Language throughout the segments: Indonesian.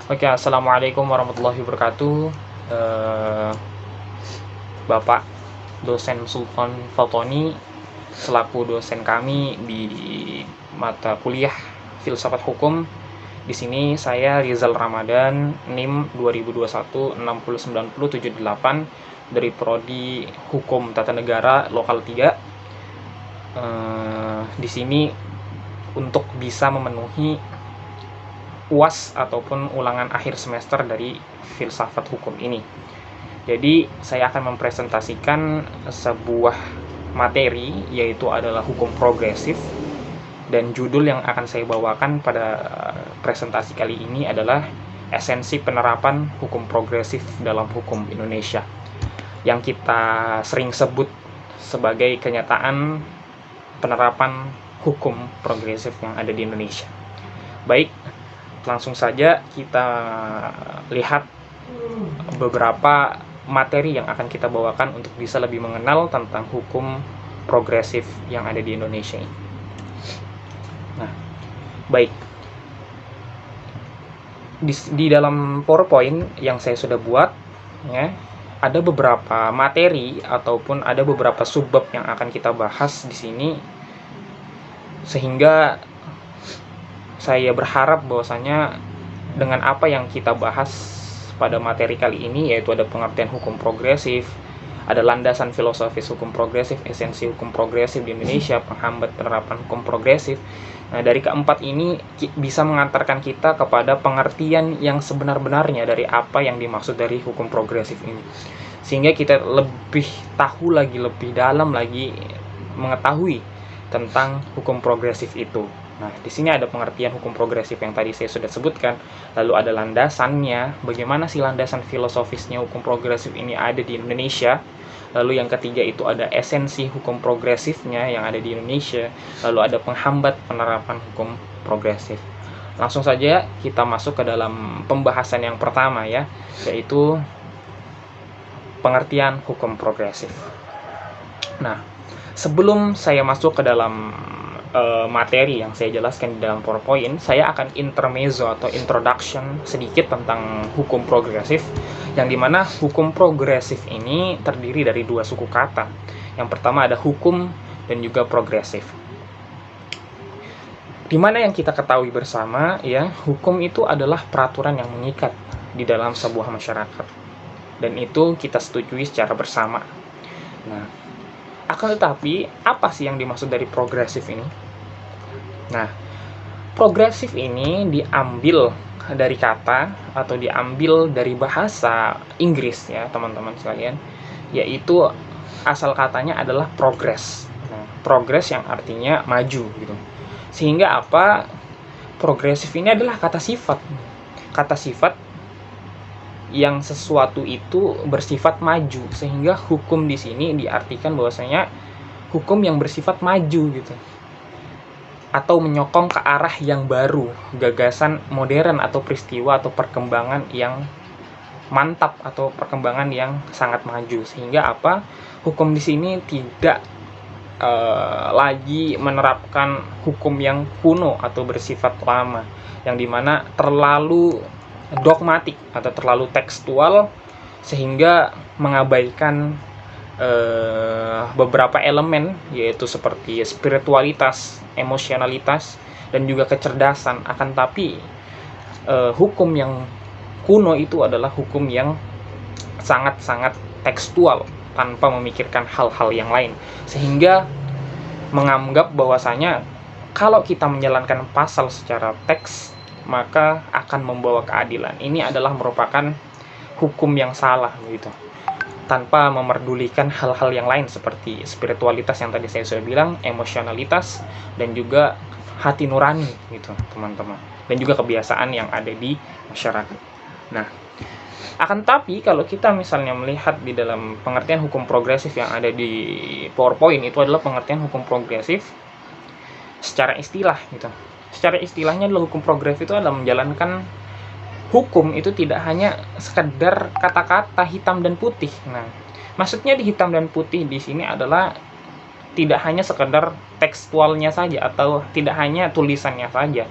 Oke, assalamualaikum warahmatullahi wabarakatuh. Eh, Bapak dosen Sultan Fatoni selaku dosen kami di mata kuliah Filsafat Hukum. Di sini saya Rizal Ramadan, NIM 2021 60978 dari Prodi Hukum Tata Negara Lokal 3. Di sini untuk bisa memenuhi UAS ataupun ulangan akhir semester dari filsafat hukum ini. Jadi saya akan mempresentasikan sebuah materi, yaitu adalah hukum progresif, dan judul yang akan saya bawakan pada presentasi kali ini adalah esensi penerapan hukum progresif dalam hukum Indonesia, yang kita sering sebut sebagai kenyataan penerapan hukum progresif yang ada di Indonesia. Baik, langsung saja kita lihat beberapa materi yang akan kita bawakan untuk bisa lebih mengenal tentang hukum progresif yang ada di Indonesia ini. Nah, baik. Di dalam PowerPoint yang saya sudah buat, ya, ada beberapa materi ataupun ada beberapa subbab yang akan kita bahas di sini, sehingga saya berharap bahwasanya dengan apa yang kita bahas pada materi kali ini, yaitu ada pengertian hukum progresif, ada landasan filosofis hukum progresif, esensi hukum progresif di Indonesia, penghambat penerapan hukum progresif. Nah, dari keempat ini bisa mengantarkan kita kepada pengertian yang sebenar-benarnya dari apa yang dimaksud dari hukum progresif ini, sehingga kita lebih tahu lagi, lebih dalam lagi mengetahui tentang hukum progresif itu. Nah, di sini ada pengertian hukum progresif yang tadi saya sudah sebutkan, lalu ada landasannya, bagaimana sih landasan filosofisnya hukum progresif ini ada di Indonesia. Lalu yang ketiga itu ada esensi hukum progresifnya yang ada di Indonesia, lalu ada penghambat penerapan hukum progresif. Langsung saja kita masuk ke dalam pembahasan yang pertama, ya, yaitu pengertian hukum progresif. Nah, sebelum saya masuk ke dalam materi yang saya jelaskan di dalam PowerPoint, saya akan intermezzo atau introduction sedikit tentang hukum progresif, yang dimana hukum progresif ini terdiri dari dua suku kata. Yang pertama ada hukum dan juga progresif. Dimana yang kita ketahui bersama, ya, hukum itu adalah peraturan yang mengikat di dalam sebuah masyarakat, dan itu kita setujui secara bersama. Nah, akan tetapi, apa sih yang dimaksud dari progresif ini? Nah, progresif ini diambil dari kata atau diambil dari bahasa Inggris, ya teman-teman sekalian, yaitu asal katanya adalah progress. Nah, progress yang artinya maju gitu. Sehingga apa? Progresif ini adalah kata sifat. Kata sifat yang sesuatu itu bersifat maju, sehingga hukum di sini diartikan bahwasanya hukum yang bersifat maju gitu, atau menyokong ke arah yang baru, gagasan modern atau peristiwa atau perkembangan yang mantap atau perkembangan yang sangat maju. Sehingga apa? Hukum di sini tidak lagi menerapkan hukum yang kuno atau bersifat lama, yang dimana terlalu dogmatik atau terlalu tekstual, sehingga mengabaikan beberapa elemen, yaitu seperti spiritualitas, emosionalitas, dan juga kecerdasan. Akan tapi hukum yang kuno itu adalah hukum yang sangat-sangat tekstual tanpa memikirkan hal-hal yang lain, sehingga menganggap bahwasanya kalau kita menjalankan pasal secara teks maka akan membawa keadilan. Ini adalah merupakan hukum yang salah gitu, tanpa memerdulikan hal-hal yang lain seperti spiritualitas yang tadi saya sudah bilang, emosionalitas, dan juga hati nurani gitu teman-teman, dan juga kebiasaan yang ada di masyarakat. Nah, akan tapi kalau kita misalnya melihat di dalam pengertian hukum progresif yang ada di PowerPoint, itu adalah pengertian hukum progresif secara istilah gitu. Secara istilahnya adalah hukum progresif itu adalah menjalankan hukum itu tidak hanya sekedar kata-kata hitam dan putih. Nah, maksudnya di hitam dan putih di sini adalah tidak hanya sekedar tekstualnya saja atau tidak hanya tulisannya saja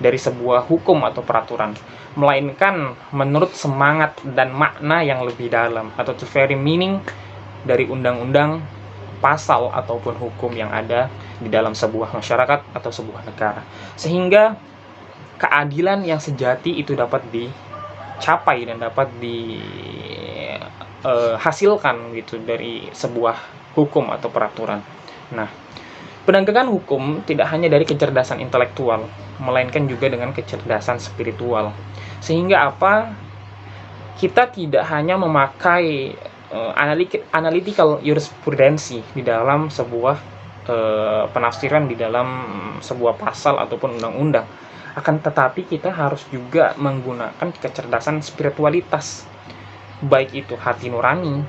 dari sebuah hukum atau peraturan, melainkan menurut semangat dan makna yang lebih dalam atau the very meaning dari undang-undang, pasal ataupun hukum yang ada di dalam sebuah masyarakat atau sebuah negara, sehingga keadilan yang sejati itu dapat dicapai dan dapat dihasilkan gitu dari sebuah hukum atau peraturan. Nah, penegakan hukum tidak hanya dari kecerdasan intelektual, melainkan juga dengan kecerdasan spiritual. Sehingga apa? Kita tidak hanya memakai analytical jurisprudensi di dalam sebuah penafsiran di dalam sebuah pasal ataupun undang-undang, akan tetapi kita harus juga menggunakan kecerdasan spiritualitas, baik itu hati nurani,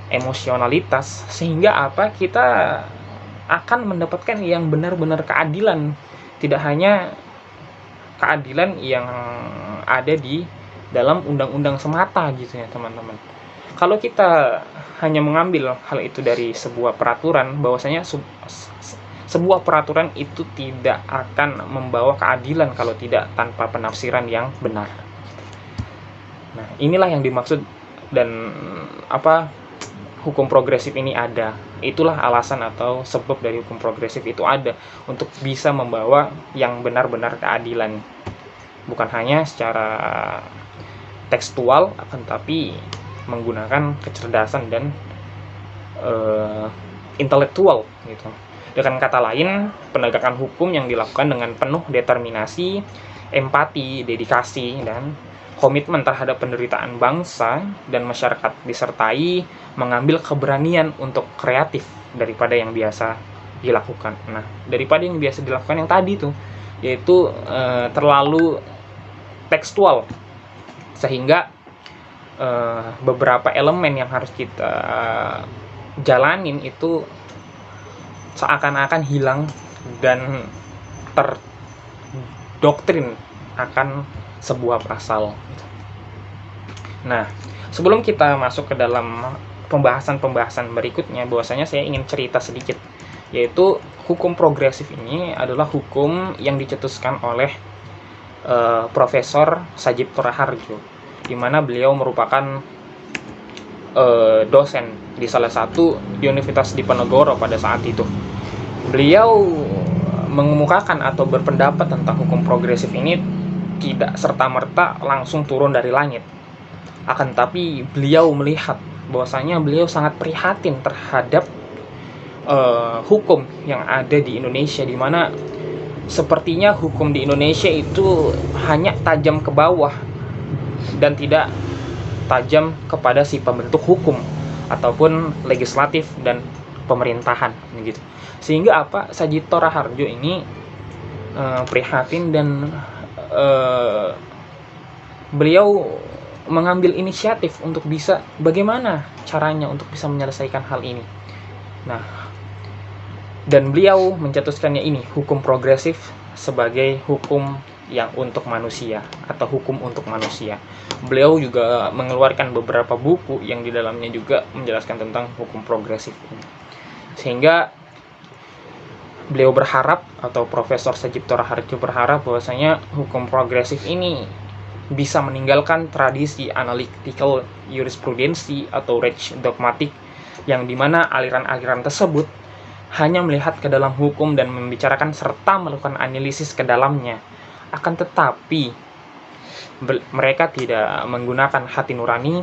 emosionalitas, sehingga apa? Kita akan mendapatkan yang benar-benar keadilan, tidak hanya keadilan yang ada di dalam undang-undang semata gitu ya teman-teman. Kalau kita hanya mengambil hal itu dari sebuah peraturan, bahwasanya sebuah peraturan itu tidak akan membawa keadilan kalau tidak tanpa penafsiran yang benar. Nah, inilah yang dimaksud dan hukum progresif ini ada. Itulah alasan atau sebab dari hukum progresif itu ada, untuk bisa membawa yang benar-benar keadilan, bukan hanya secara tekstual, akan tapi menggunakan kecerdasan dan intelektual gitu. Dengan kata lain, penegakan hukum yang dilakukan dengan penuh determinasi, empati, dedikasi, dan komitmen terhadap penderitaan bangsa dan masyarakat, disertai mengambil keberanian untuk kreatif daripada yang biasa dilakukan. Nah, daripada yang biasa dilakukan yang tadi tuh, yaitu terlalu tekstual, sehingga beberapa elemen yang harus kita jalanin itu seakan-akan hilang dan terdoktrin akan sebuah pasal. Nah, sebelum kita masuk ke dalam pembahasan-pembahasan berikutnya, bahwasanya saya ingin cerita sedikit, yaitu hukum progresif ini adalah hukum yang dicetuskan oleh Profesor Sajib Toraharjo, di mana beliau merupakan dosen di salah satu Universitas Diponegoro pada saat itu. Beliau mengemukakan atau berpendapat tentang hukum progresif ini tidak serta-merta langsung turun dari langit. Akan tapi beliau melihat bahwasanya beliau sangat prihatin terhadap hukum yang ada di Indonesia, di mana sepertinya hukum di Indonesia itu hanya tajam ke bawah dan tidak tajam kepada si pembentuk hukum ataupun legislatif dan pemerintahan gitu. Sehingga apa? Sajib Toraharjo ini prihatin dan beliau mengambil inisiatif untuk bisa bagaimana caranya untuk bisa menyelesaikan hal ini. Nah, dan beliau mencetuskannya ini, hukum progresif sebagai hukum yang untuk manusia atau hukum untuk manusia. Beliau juga mengeluarkan beberapa buku yang di dalamnya juga menjelaskan tentang hukum progresif ini. Sehingga beliau berharap, atau Profesor Sajib Toraharjo berharap, bahwasanya hukum progresif ini bisa meninggalkan tradisi analytical jurisprudensi atau res dogmatik, yang dimana aliran-aliran tersebut hanya melihat ke dalam hukum dan membicarakan serta melakukan analisis ke dalamnya. Akan tetapi mereka tidak menggunakan hati nurani,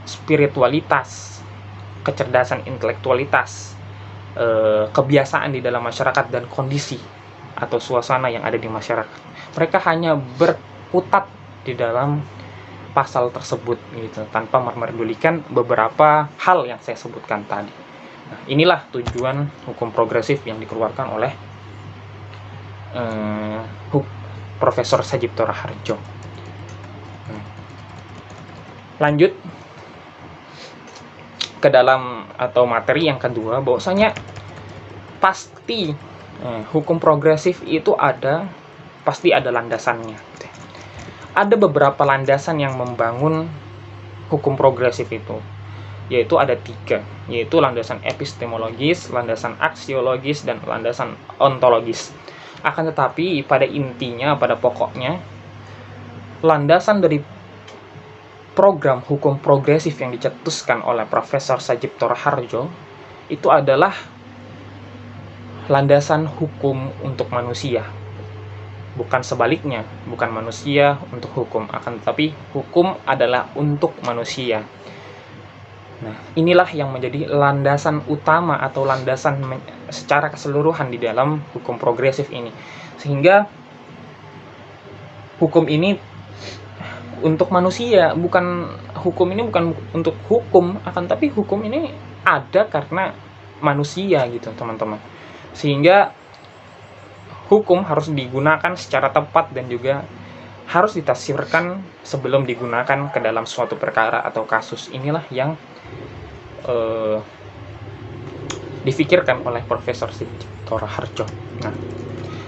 spiritualitas, kecerdasan intelektualitas, kebiasaan di dalam masyarakat dan kondisi atau suasana yang ada di masyarakat. Mereka hanya berkutat di dalam pasal tersebut gitu, tanpa memedulikan beberapa hal yang saya sebutkan tadi. Nah, inilah tujuan hukum progresif yang dikeluarkan oleh Profesor Sajib Toraharjo. Lanjut ke dalam atau materi yang kedua, bahwasanya pasti hukum progresif itu pasti ada landasannya. Ada beberapa landasan yang membangun hukum progresif itu, yaitu ada 3, yaitu landasan epistemologis, landasan aksiologis, dan landasan ontologis. Akan tetapi pada intinya, pada pokoknya, landasan dari program hukum progresif yang dicetuskan oleh Profesor Sajipto Raharjo itu adalah landasan hukum untuk manusia. Bukan sebaliknya, bukan manusia untuk hukum, akan tetapi hukum adalah untuk manusia. Nah, inilah yang menjadi landasan utama atau landasan secara keseluruhan di dalam hukum progresif ini. Sehingga hukum ini untuk manusia, hukum ini bukan untuk hukum, akan tapi hukum ini ada karena manusia gitu, teman-teman. Sehingga hukum harus digunakan secara tepat dan juga harus ditafsirkan sebelum digunakan ke dalam suatu perkara atau kasus. Inilah yang difikirkan oleh Profesor Sajipto Raharjo. Nah,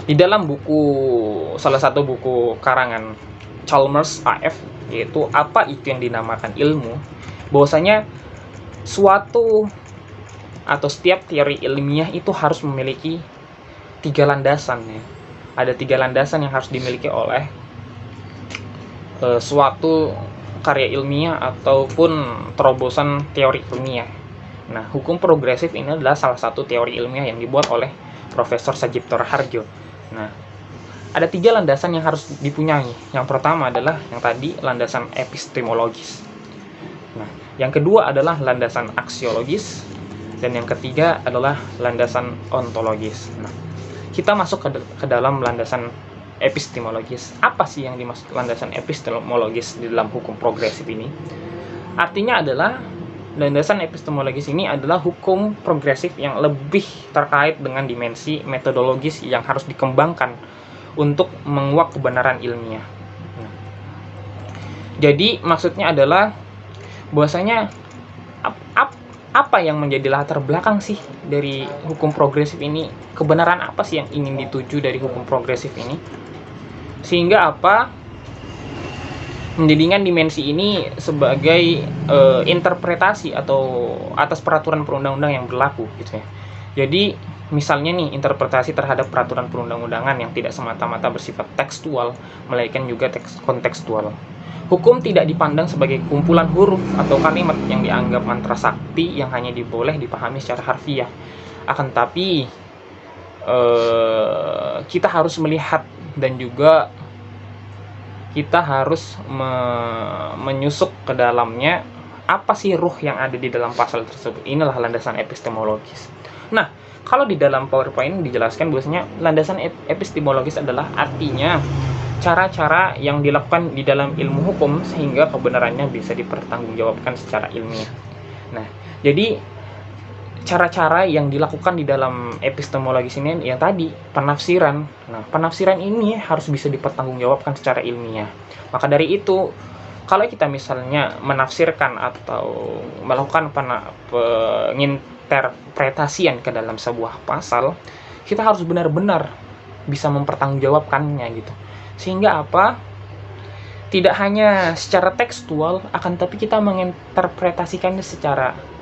di dalam salah satu buku karangan Chalmers AF, yaitu Apa Itu Yang Dinamakan Ilmu, bahwasanya suatu atau setiap teori ilmiah itu harus memiliki 3 landasan ya. Ada 3 landasan yang harus dimiliki oleh suatu karya ilmiah ataupun terobosan teori ilmiah. Nah, hukum progresif ini adalah salah satu teori ilmiah yang dibuat oleh Profesor Sajipto Raharjo. Nah, ada 3 landasan yang harus dipunyai. Yang pertama adalah yang tadi, landasan epistemologis. Nah, yang kedua adalah landasan aksiologis, dan yang ketiga adalah landasan ontologis. Nah, kita masuk ke dalam landasan epistemologis. Apa sih yang dimaksud landasan epistemologis di dalam hukum progresif ini? Artinya adalah landasan epistemologis ini adalah hukum progresif yang lebih terkait dengan dimensi metodologis yang harus dikembangkan untuk menguak kebenaran ilmiah. Jadi maksudnya adalah bahwasanya apa yang menjadi latar belakang sih dari hukum progresif ini? Kebenaran apa sih yang ingin dituju dari hukum progresif ini? Sehingga menjadikan dimensi ini sebagai interpretasi atau atas peraturan perundang-undang yang berlaku gitu ya. Jadi misalnya nih, interpretasi terhadap peraturan perundang-undangan yang tidak semata-mata bersifat tekstual, melainkan juga kontekstual. Hukum tidak dipandang sebagai kumpulan huruf atau kalimat yang dianggap mantra sakti yang hanya boleh dipahami secara harfiah. Akan tapi kita harus melihat dan juga kita harus menyusup ke dalamnya, apa sih ruh yang ada di dalam pasal tersebut. Inilah landasan epistemologis. Nah, kalau di dalam PowerPoint dijelaskan bahwasanya landasan epistemologis adalah artinya cara-cara yang dilakukan di dalam ilmu hukum sehingga kebenarannya bisa dipertanggungjawabkan secara ilmiah. Nah, jadi cara-cara yang dilakukan di dalam epistemologis ini yang tadi, penafsiran. Nah, penafsiran ini harus bisa dipertanggungjawabkan secara ilmiah. Maka dari itu, kalau kita misalnya menafsirkan atau melakukan penginterpretasian ke dalam sebuah pasal, kita harus benar-benar bisa mempertanggungjawabkannya gitu. Sehingga tidak hanya secara tekstual, akan tapi kita menginterpretasikannya secara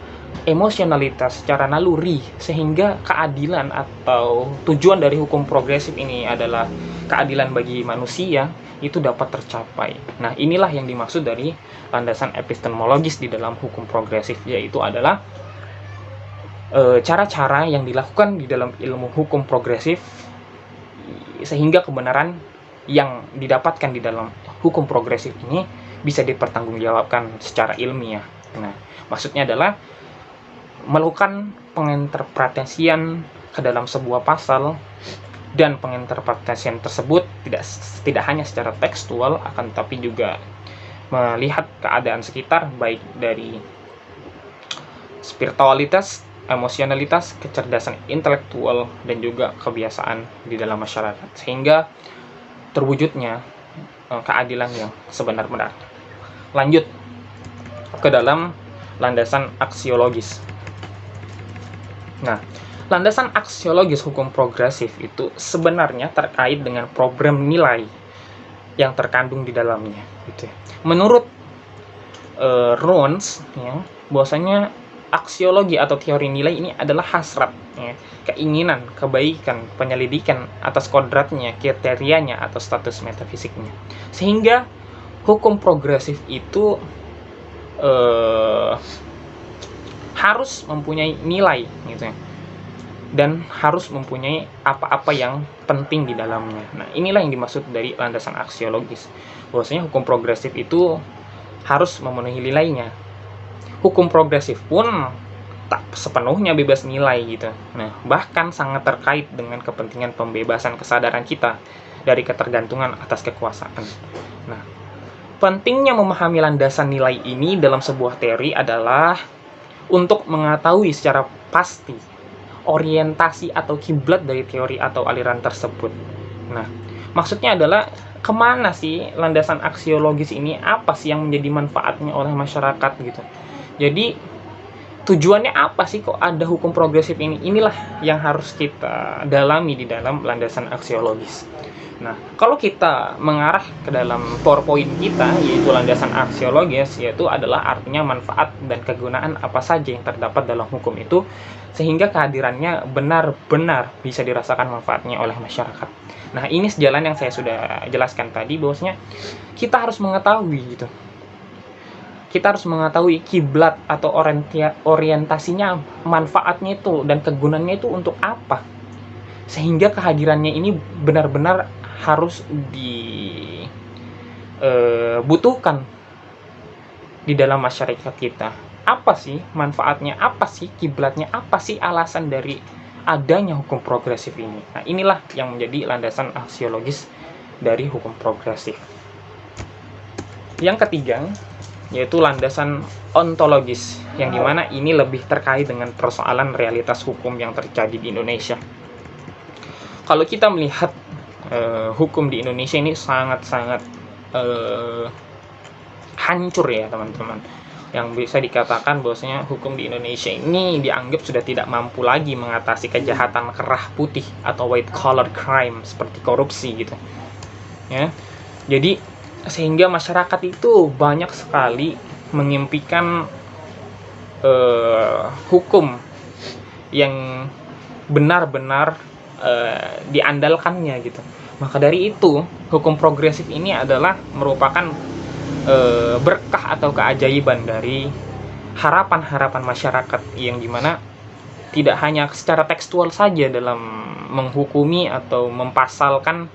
emosionalitas, secara naluri, sehingga keadilan atau tujuan dari hukum progresif ini adalah keadilan bagi manusia itu dapat tercapai. Nah, inilah yang dimaksud dari landasan epistemologis di dalam hukum progresif, yaitu adalah cara-cara yang dilakukan di dalam ilmu hukum progresif sehingga kebenaran yang didapatkan di dalam hukum progresif ini bisa dipertanggungjawabkan secara ilmiah. Nah, maksudnya adalah melakukan penginterpretasian ke dalam sebuah pasal, dan penginterpretasian tersebut tidak hanya secara tekstual, akan tapi juga melihat keadaan sekitar, baik dari spiritualitas, emosionalitas, kecerdasan intelektual, dan juga kebiasaan di dalam masyarakat, sehingga terwujudnya keadilan yang sebenar-benarnya. Lanjut ke dalam landasan aksiologis. Nah, landasan aksiologis hukum progresif itu sebenarnya terkait dengan program nilai yang terkandung di dalamnya. Gitu. Menurut Rawls, ya, bahwasanya aksiologi atau teori nilai ini adalah hasrat, ya, keinginan, kebaikan, penyelidikan atas kodratnya, kriterianya, atau status metafisiknya. Sehingga hukum progresif itu harus mempunyai nilai gitu ya, dan harus mempunyai apa-apa yang penting di dalamnya. Nah, inilah yang dimaksud dari landasan aksiologis. Bahwasanya hukum progresif itu harus memenuhi nilainya. Hukum progresif pun tak sepenuhnya bebas nilai gitu. Nah, bahkan sangat terkait dengan kepentingan pembebasan kesadaran kita dari ketergantungan atas kekuasaan. Nah, pentingnya memahami landasan nilai ini dalam sebuah teori adalah untuk mengetahui secara pasti orientasi atau kiblat dari teori atau aliran tersebut. Nah, maksudnya adalah kemana sih landasan aksiologis ini, apa sih yang menjadi manfaatnya oleh masyarakat gitu. Jadi tujuannya apa sih kok ada hukum progresif ini? Inilah yang harus kita dalami di dalam landasan aksiologis. Nah, kalau kita mengarah ke dalam PowerPoint kita, yaitu landasan aksiologis, yaitu adalah artinya manfaat dan kegunaan apa saja yang terdapat dalam hukum itu, sehingga kehadirannya benar-benar bisa dirasakan manfaatnya oleh masyarakat. Nah, ini sejalan yang saya sudah jelaskan tadi, bahwasanya kita harus mengetahui gitu. Kita harus mengetahui kiblat atau orientasinya, manfaatnya itu, dan kegunaannya itu untuk apa. Sehingga kehadirannya ini benar-benar harus dibutuhkan di dalam masyarakat kita. Apa sih manfaatnya, apa sih kiblatnya, apa sih alasan dari adanya hukum progresif ini. Nah, inilah yang menjadi landasan aksiologis dari hukum progresif. Yang ketiga, yaitu landasan ontologis, yang dimana ini lebih terkait dengan persoalan realitas hukum yang terjadi di Indonesia. Kalau kita melihat hukum di Indonesia ini sangat-sangat hancur ya teman-teman, yang bisa dikatakan bahwasanya hukum di Indonesia ini dianggap sudah tidak mampu lagi mengatasi kejahatan kerah putih atau white collar crime seperti korupsi gitu ya. Jadi sehingga masyarakat itu banyak sekali mengimpikan hukum yang benar-benar diandalkannya gitu. Maka dari itu, hukum progresif ini adalah merupakan berkah atau keajaiban dari harapan-harapan masyarakat, yang dimana tidak hanya secara tekstual saja dalam menghukumi atau mempasalkan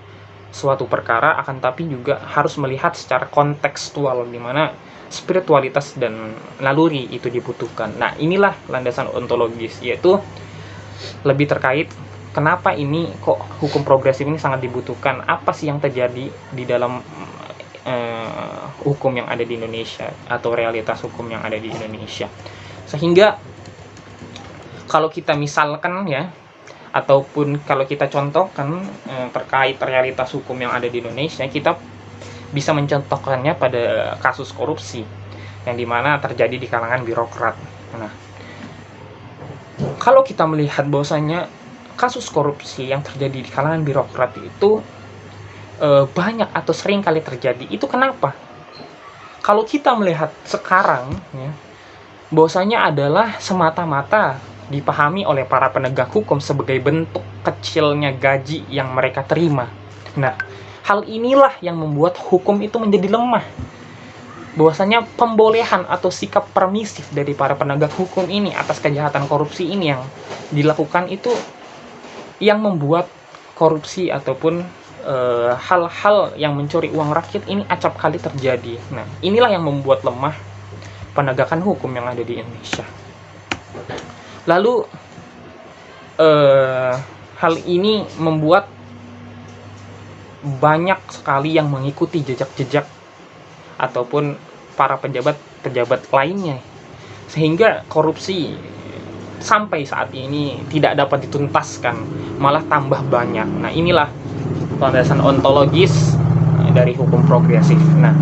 suatu perkara, akan tapi juga harus melihat secara kontekstual, di mana spiritualitas dan naluri itu dibutuhkan. Nah, inilah landasan ontologis, yaitu lebih terkait kenapa ini kok hukum progresif ini sangat dibutuhkan, apa sih yang terjadi di dalam hukum yang ada di Indonesia atau realitas hukum yang ada di Indonesia. Sehingga kalau kita misalkan ya, ataupun kalau kita contohkan terkait realitas hukum yang ada di Indonesia, kita bisa mencontohkannya pada kasus korupsi yang dimana terjadi di kalangan birokrat. Nah, kalau kita melihat bahwasanya kasus korupsi yang terjadi di kalangan birokrat itu banyak atau sering kali terjadi, itu kenapa? Kalau kita melihat sekarang ya, bahwasanya adalah semata-mata dipahami oleh para penegak hukum sebagai bentuk kecilnya gaji yang mereka terima. Nah, hal inilah yang membuat hukum itu menjadi lemah. Bahwasanya pembolehan atau sikap permisif dari para penegak hukum ini atas kejahatan korupsi ini yang dilakukan itu yang membuat korupsi ataupun hal-hal yang mencuri uang rakyat ini acap kali terjadi. Nah, inilah yang membuat lemah penegakan hukum yang ada di Indonesia. Lalu hal ini membuat banyak sekali yang mengikuti jejak-jejak ataupun para pejabat-pejabat lainnya, sehingga korupsi sampai saat ini tidak dapat dituntaskan, malah tambah banyak. Nah, inilah landasan ontologis dari hukum progresif. Nah,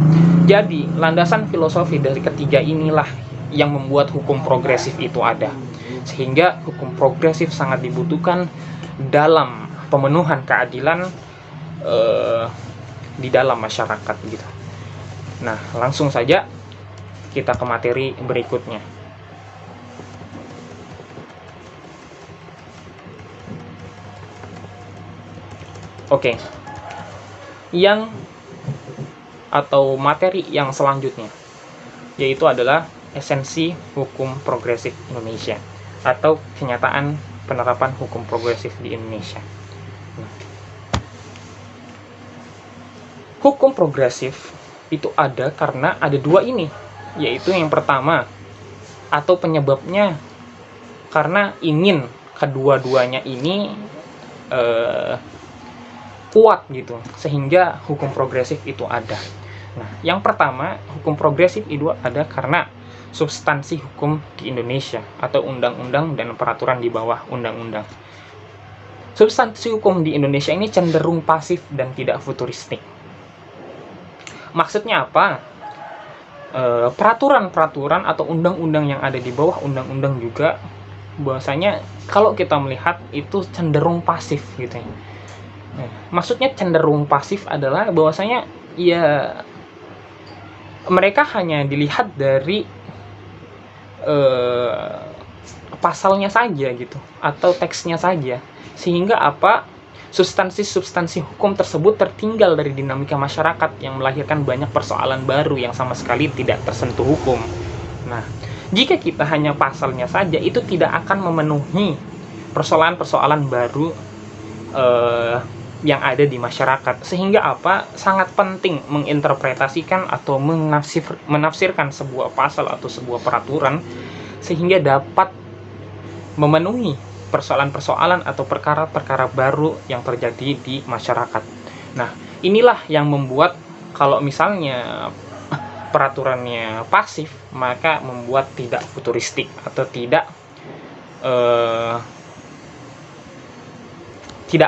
jadi landasan filosofi dari ketiga inilah yang membuat hukum progresif itu ada, sehingga hukum progresif sangat dibutuhkan dalam pemenuhan keadilan di dalam masyarakat gitu. Nah, langsung saja kita ke materi berikutnya. Oke. Yang atau materi yang selanjutnya, yaitu adalah esensi hukum progresif Indonesia atau kenyataan penerapan hukum progresif di Indonesia. Hukum progresif itu ada karena ada dua ini, yaitu yang pertama atau penyebabnya karena ingin kedua-duanya ini kuat gitu, sehingga hukum progresif itu ada. Nah, yang pertama, hukum progresif itu ada karena substansi hukum di Indonesia atau undang-undang dan peraturan di bawah undang-undang. Substansi hukum di Indonesia ini cenderung pasif dan tidak futuristik. Maksudnya apa? Peraturan-peraturan atau undang-undang yang ada di bawah undang-undang juga bahwasanya kalau kita melihat itu cenderung pasif gitu ya. Maksudnya cenderung pasif adalah bahwasanya ya mereka hanya dilihat dari pasalnya saja gitu atau teksnya saja, sehingga substansi hukum tersebut tertinggal dari dinamika masyarakat yang melahirkan banyak persoalan baru yang sama sekali tidak tersentuh hukum. Nah, jika kita hanya pasalnya saja, itu tidak akan memenuhi persoalan-persoalan baru yang ada di masyarakat, sehingga sangat penting menginterpretasikan atau menafsirkan sebuah pasal atau sebuah peraturan sehingga dapat memenuhi persoalan-persoalan atau perkara-perkara baru yang terjadi di masyarakat. Nah, inilah yang membuat kalau misalnya peraturannya pasif, maka membuat tidak futuristik atau tidak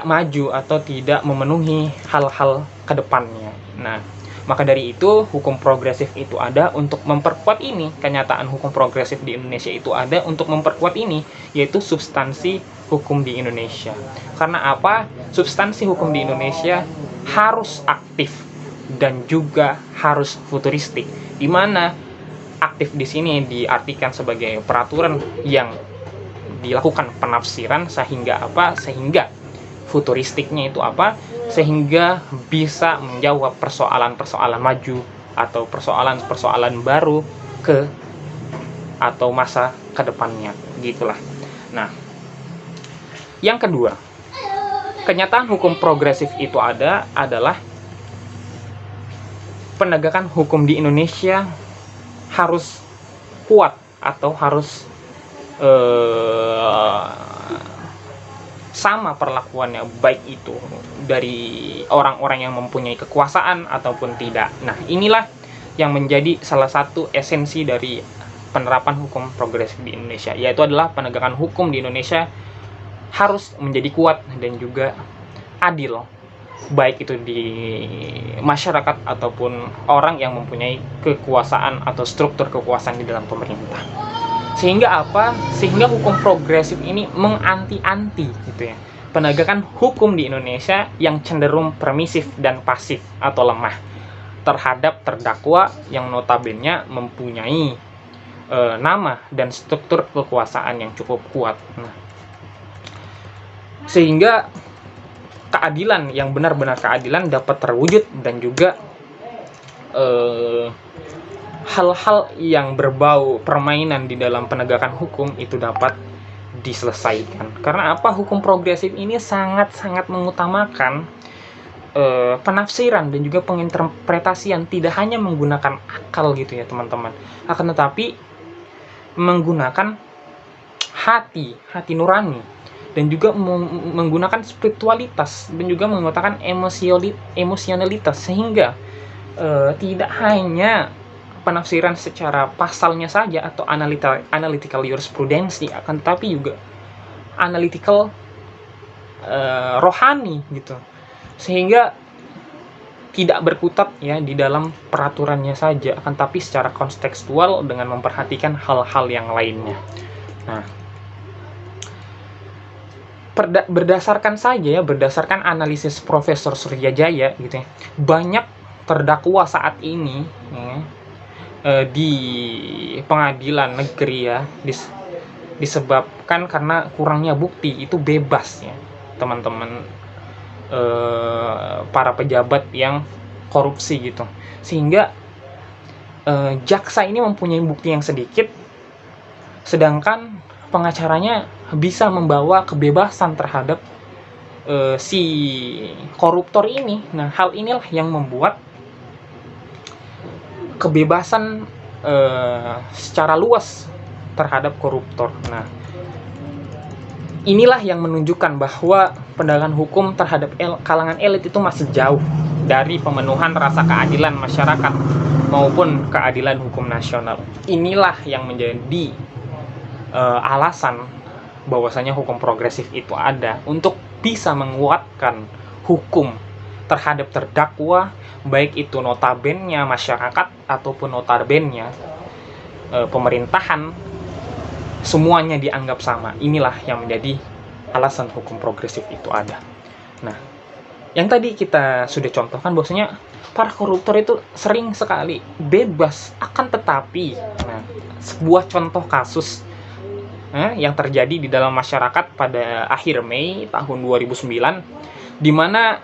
maju atau tidak memenuhi hal-hal ke depannya. Nah, maka dari itu hukum progresif itu ada untuk memperkuat ini. Kenyataan hukum progresif di Indonesia itu ada untuk memperkuat ini, yaitu substansi hukum di Indonesia. Karena substansi hukum di Indonesia harus aktif dan juga harus futuristik. Di mana aktif di sini diartikan sebagai peraturan yang dilakukan penafsiran sehingga futuristiknya itu sehingga bisa menjawab persoalan-persoalan maju atau persoalan-persoalan baru atau masa ke depannya, gitulah. Nah, yang kedua, kenyataan hukum progresif itu adalah penegakan hukum di Indonesia harus kuat atau harus sama perlakuannya, baik itu dari orang-orang yang mempunyai kekuasaan ataupun tidak. Nah, inilah yang menjadi salah satu esensi dari penerapan hukum progresif di Indonesia, yaitu adalah penegakan hukum di Indonesia harus menjadi kuat dan juga adil, baik itu di masyarakat ataupun orang yang mempunyai kekuasaan atau struktur kekuasaan di dalam pemerintah. Sehingga Sehingga hukum progresif ini menganti-anti gitu ya, penegakan hukum di Indonesia yang cenderung permisif dan pasif atau lemah terhadap terdakwa yang notabene mempunyai nama dan struktur kekuasaan yang cukup kuat. Nah, sehingga keadilan yang benar-benar keadilan dapat terwujud dan juga hal-hal yang berbau permainan di dalam penegakan hukum itu dapat diselesaikan. Karena hukum progresif ini sangat-sangat mengutamakan penafsiran dan juga penginterpretasian, tidak hanya menggunakan akal gitu ya teman-teman, akan tetapi menggunakan hati nurani, dan juga menggunakan spiritualitas dan juga menggunakan emosionalitas, sehingga tidak hanya penafsiran secara pasalnya saja atau analytical jurisprudensi, akan tetapi juga analytical rohani gitu, sehingga tidak berkutat ya di dalam peraturannya saja, akan tapi secara kontekstual dengan memperhatikan hal-hal yang lainnya. Nah, berdasarkan analisis Profesor Suryajaya gitu ya, banyak terdakwa saat ini ya, di pengadilan negeri ya disebabkan karena kurangnya bukti itu bebas ya teman-teman, para pejabat yang korupsi gitu. Sehingga jaksa ini mempunyai bukti yang sedikit, sedangkan pengacaranya bisa membawa kebebasan terhadap si koruptor ini. Nah, hal inilah yang membuat kebebasan secara luas terhadap koruptor. Nah, inilah yang menunjukkan bahwa penegakan hukum terhadap kalangan elit itu masih jauh dari pemenuhan rasa keadilan masyarakat maupun keadilan hukum nasional. Inilah yang menjadi alasan bahwasanya hukum progresif itu ada untuk bisa menguatkan hukum terhadap terdakwa, baik itu notabennya masyarakat ataupun notabennya pemerintahan, semuanya dianggap sama. Inilah yang menjadi alasan hukum progresif itu ada. Nah, yang tadi kita sudah contohkan bahwasanya para koruptor itu sering sekali bebas, akan tetapi sebuah contoh kasus yang terjadi di dalam masyarakat pada akhir Mei tahun 2009, di mana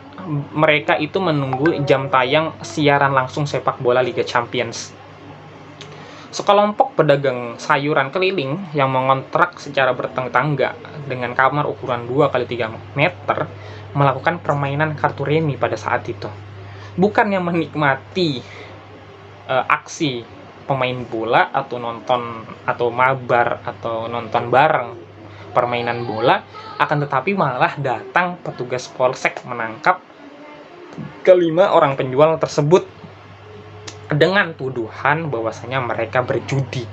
mereka itu menunggu jam tayang siaran langsung sepak bola Liga Champions. Sekelompok pedagang sayuran keliling yang mengontrak secara bertangga dengan kamar ukuran 2x3 meter melakukan permainan kartu remi pada saat itu. Bukannya menikmati aksi pemain bola atau nonton atau mabar atau nonton bareng permainan bola, akan tetapi malah datang petugas polsek menangkap kelima orang penjual tersebut dengan tuduhan bahwasanya mereka berjudi.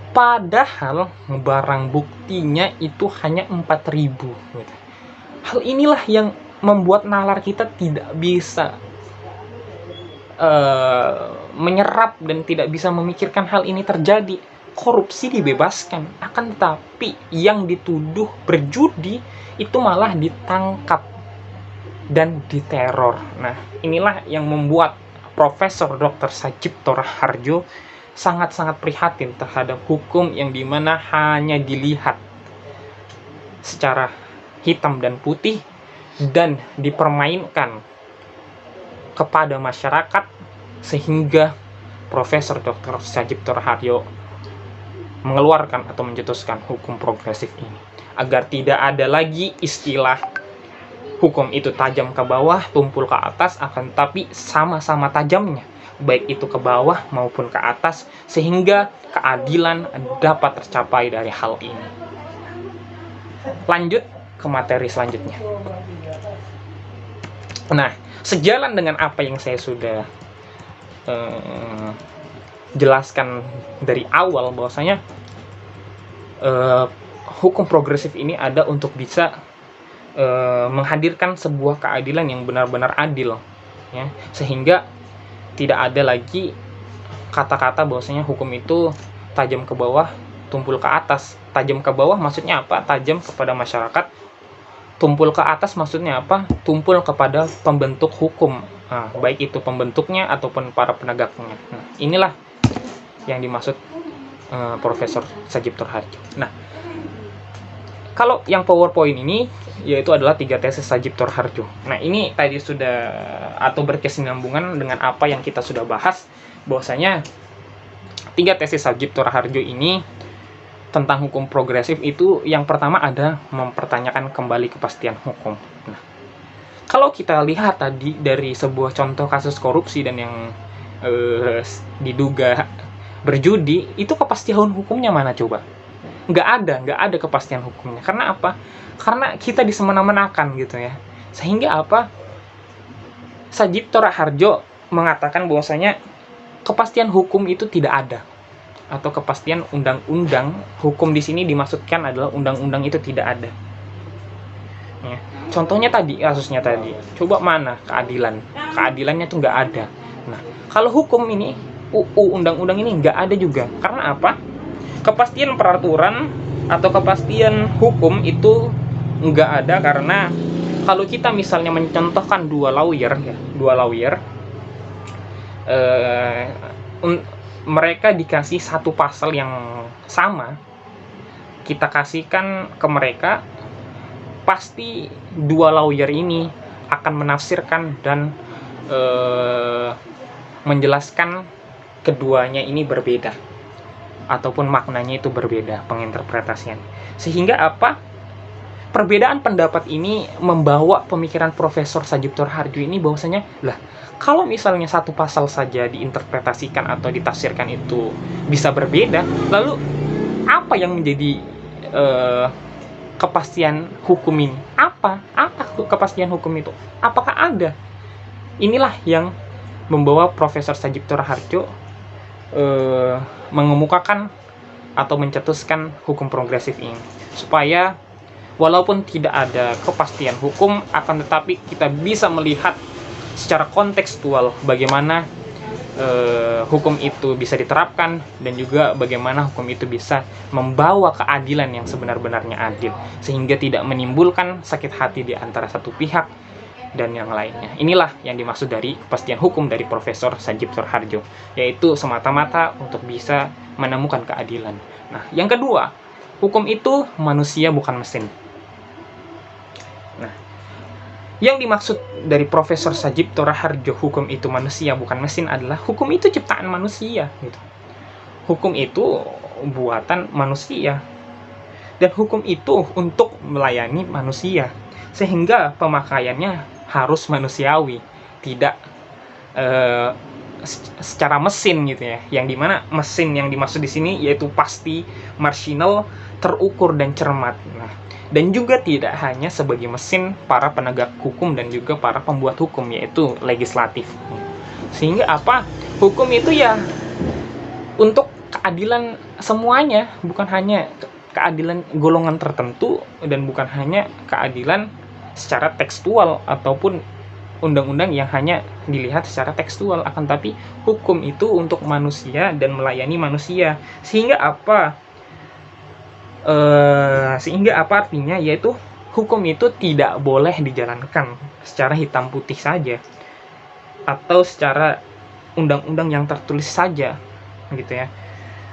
Padahal barang buktinya itu hanya 4.000 gitu. Hal inilah yang membuat nalar kita tidak bisa menyerap dan tidak bisa memikirkan hal ini terjadi. Korupsi dibebaskan, akan tetapi yang dituduh berjudi itu malah ditangkap dan diteror. Nah, inilah yang membuat Profesor Dr. Sajipto Raharjo sangat-sangat prihatin terhadap hukum yang dimana hanya dilihat secara hitam dan putih dan dipermainkan kepada masyarakat, sehingga Profesor Dr. Sajipto Raharjo mengeluarkan atau mencetuskan hukum progresif ini agar tidak ada lagi istilah hukum itu tajam ke bawah, tumpul ke atas, akan tapi sama-sama tajamnya, baik itu ke bawah maupun ke atas, sehingga keadilan dapat tercapai dari hal ini. Lanjut ke materi selanjutnya. Nah, sejalan dengan apa yang saya sudah jelaskan dari awal, bahwasanya hukum progresif ini ada untuk bisa menghadirkan sebuah keadilan yang benar-benar adil, ya, sehingga tidak ada lagi kata-kata bahwasanya hukum itu tajam ke bawah, tumpul ke atas. Tajam ke bawah maksudnya apa? Tajam kepada masyarakat. Tumpul ke atas maksudnya apa? Tumpul kepada pembentuk hukum, baik itu pembentuknya ataupun para penegaknya. Nah, inilah yang dimaksud Profesor Sajipto Raharjo. Nah, kalau yang PowerPoint ini yaitu adalah 3 tesis Sajipto Raharjo. Nah, ini tadi sudah atau berkesinambungan dengan apa yang kita sudah bahas, bahwasanya 3 tesis Sajipto Raharjo ini tentang hukum progresif itu yang pertama ada mempertanyakan kembali kepastian hukum. Nah, kalau kita lihat tadi dari sebuah contoh kasus korupsi dan yang diduga berjudi, itu kepastian hukumnya mana coba? Nggak ada kepastian hukumnya. Karena apa? Karena kita disemena-menakan gitu ya. Sehingga apa? Sajipto Raharjo mengatakan bahwasanya kepastian hukum itu tidak ada, atau kepastian undang-undang. Hukum di sini dimaksudkan adalah undang-undang itu tidak ada. Ya. Contohnya tadi, kasusnya tadi. Coba mana keadilan? Keadilannya tuh nggak ada. Nah, kalau hukum ini, undang-undang ini nggak ada juga. Karena apa? Kepastian peraturan atau kepastian hukum itu nggak ada, karena kalau kita misalnya mencontohkan dua lawyer, mereka dikasih satu pasal yang sama, kita kasihkan ke mereka, pasti dua lawyer ini akan menafsirkan dan menjelaskan keduanya ini berbeda, ataupun maknanya itu berbeda penginterpretasian. Sehingga apa? Perbedaan pendapat ini membawa pemikiran Profesor Sajipto Raharjo ini bahwasanya, lah, kalau misalnya satu pasal saja diinterpretasikan atau ditafsirkan itu bisa berbeda, lalu apa yang menjadi kepastian hukum ini? Apa kepastian hukum itu? Apakah ada? Inilah yang membawa Profesor Sajipto Raharjo mengemukakan atau mencetuskan hukum progresif ini, supaya walaupun tidak ada kepastian hukum, akan tetapi kita bisa melihat secara kontekstual bagaimana hukum itu bisa diterapkan, dan juga bagaimana hukum itu bisa membawa keadilan yang sebenar-benarnya adil, sehingga tidak menimbulkan sakit hati di antara satu pihak dan yang lainnya. Inilah yang dimaksud dari kepastian hukum dari Profesor Sajipto Raharjo, yaitu semata-mata untuk bisa menemukan keadilan. Nah, yang kedua, hukum itu manusia bukan mesin. Nah, yang dimaksud dari Profesor Sajipto Raharjo, hukum itu manusia bukan mesin, adalah hukum itu ciptaan manusia, gitu. Hukum itu buatan manusia, dan hukum itu untuk melayani manusia, sehingga pemakaiannya harus manusiawi, tidak secara mesin, gitu ya. Yang dimana mesin yang dimaksud di sini yaitu pasti, marginal, terukur dan cermat. Nah, dan juga tidak hanya sebagai mesin para penegak hukum dan juga para pembuat hukum, yaitu legislatif. Sehingga apa? Hukum itu ya untuk keadilan semuanya, bukan hanya keadilan golongan tertentu, dan bukan hanya keadilan secara tekstual ataupun undang-undang yang hanya dilihat secara tekstual, akan tapi hukum itu untuk manusia dan melayani manusia. Sehingga apa? Sehingga apa artinya? Yaitu hukum itu tidak boleh dijalankan secara hitam putih saja, atau secara undang-undang yang tertulis saja, gitu ya.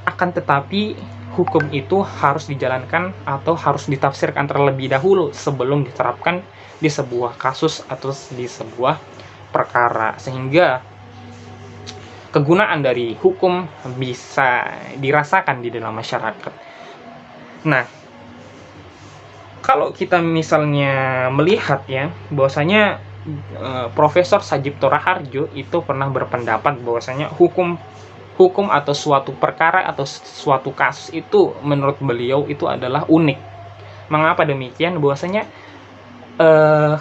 Akan tetapi hukum itu harus dijalankan atau harus ditafsirkan terlebih dahulu sebelum diterapkan di sebuah kasus atau di sebuah perkara, sehingga kegunaan dari hukum bisa dirasakan di dalam masyarakat. Nah, kalau kita misalnya melihat ya, bahwasanya Profesor Sajipto Raharjo itu pernah berpendapat bahwasanya hukum atau suatu perkara atau suatu kasus itu menurut beliau itu adalah unik. Mengapa demikian? Bahwasanya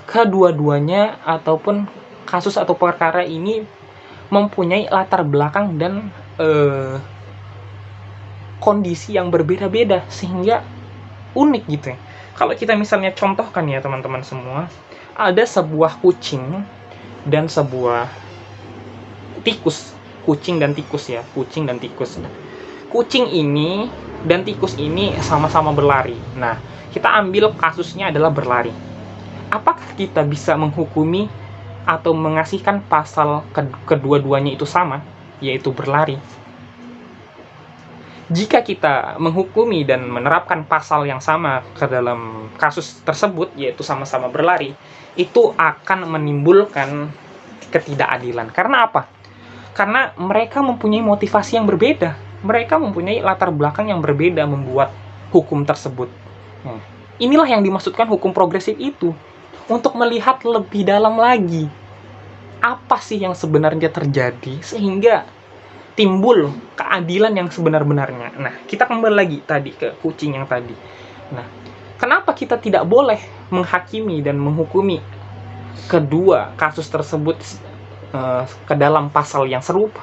kedua-duanya ataupun kasus atau perkara ini mempunyai latar belakang dan kondisi yang berbeda-beda, sehingga unik, gitu ya. Kalau kita misalnya contohkan ya teman-teman semua, ada sebuah kucing dan sebuah tikus. Kucing dan tikus ya, kucing dan tikus. Kucing ini dan tikus ini sama-sama berlari. Nah, kita ambil kasusnya adalah berlari. Apakah kita bisa menghukumi atau mengasihkan pasal kedua-duanya itu sama, yaitu berlari? Jika kita menghukumi dan menerapkan pasal yang sama ke dalam kasus tersebut, yaitu sama-sama berlari, itu akan menimbulkan ketidakadilan. Karena apa? Karena mereka mempunyai motivasi yang berbeda. Mereka mempunyai latar belakang yang berbeda membuat hukum tersebut. Inilah yang dimaksudkan hukum progresif itu. Untuk melihat lebih dalam lagi, apa sih yang sebenarnya terjadi sehingga timbul keadilan yang sebenar-benarnya. Nah, kita kembali lagi tadi ke kucing yang tadi. Nah, kenapa kita tidak boleh menghakimi dan menghukumi kedua kasus tersebut ke dalam pasal yang serupa?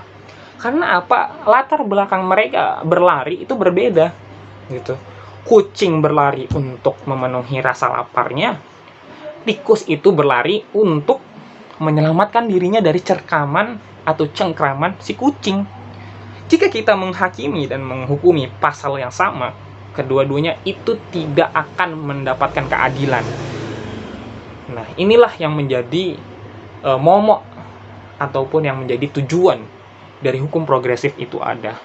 Karena apa? Latar belakang mereka berlari itu berbeda, gitu. Kucing berlari untuk memenuhi rasa laparnya, tikus itu berlari untuk menyelamatkan dirinya dari cerkaman atau cengkraman si kucing. Jika kita menghakimi dan menghukumi pasal yang sama, kedua-duanya itu tidak akan mendapatkan keadilan. Nah, inilah yang menjadi momok ataupun yang menjadi tujuan dari hukum progresif itu ada,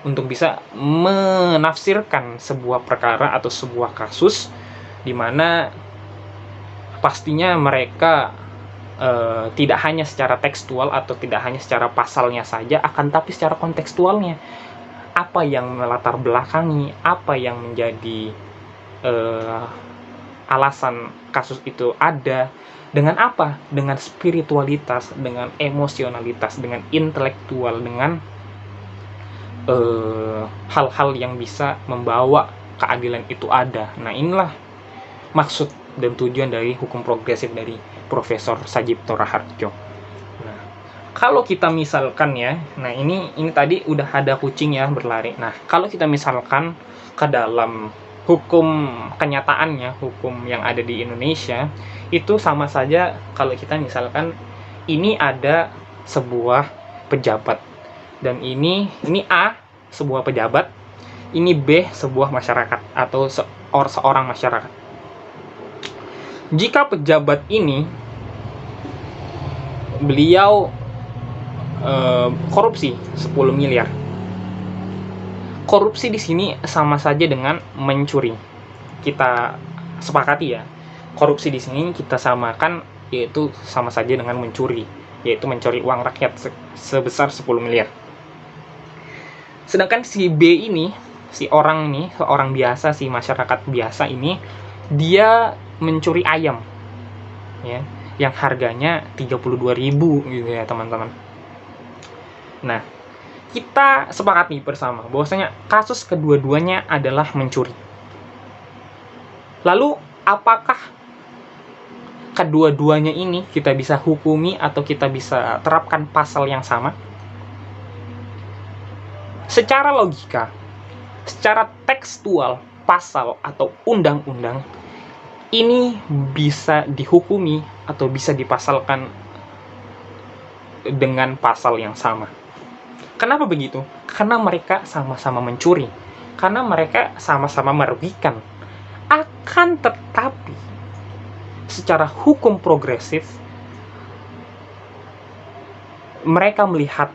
untuk bisa menafsirkan sebuah perkara atau sebuah kasus di mana pastinya mereka tidak hanya secara tekstual atau tidak hanya secara pasalnya saja, akan tapi secara kontekstualnya. Apa yang melatar belakangi, apa yang menjadi alasan kasus itu ada, dengan apa? Dengan spiritualitas, dengan emosionalitas, dengan intelektual, dengan hal-hal yang bisa membawa keadilan itu ada. Nah, inilah maksud dan tujuan dari hukum progresif dari Profesor Sajipto Raharjo. Nah, kalau kita misalkan ya, nah ini tadi udah ada kucing ya berlari. Nah, kalau kita misalkan ke dalam hukum kenyataannya, hukum yang ada di Indonesia, itu sama saja kalau kita misalkan ini ada sebuah pejabat, dan ini A, sebuah pejabat, ini B, sebuah masyarakat atau seorang masyarakat. Jika pejabat ini beliau korupsi 10 miliar. Korupsi di sini sama saja dengan mencuri. Kita sepakati ya. Korupsi di sini kita samakan yaitu sama saja dengan mencuri, yaitu mencuri uang rakyat sebesar 10 miliar. Sedangkan si B ini, si orang ini, seorang biasa, si masyarakat biasa ini, dia mencuri ayam ya, yang harganya 32.000 gitu ya teman-teman. Nah, kita sepakat nih bersama bahwasanya kasus kedua-duanya adalah mencuri. Lalu apakah kedua-duanya ini kita bisa hukumi atau kita bisa terapkan pasal yang sama? Secara logika, secara tekstual, pasal atau undang-undang ini bisa dihukumi atau bisa dipasalkan dengan pasal yang sama. Kenapa begitu? Karena mereka sama-sama mencuri, karena mereka sama-sama merugikan. Akan tetapi, secara hukum progresif, mereka melihat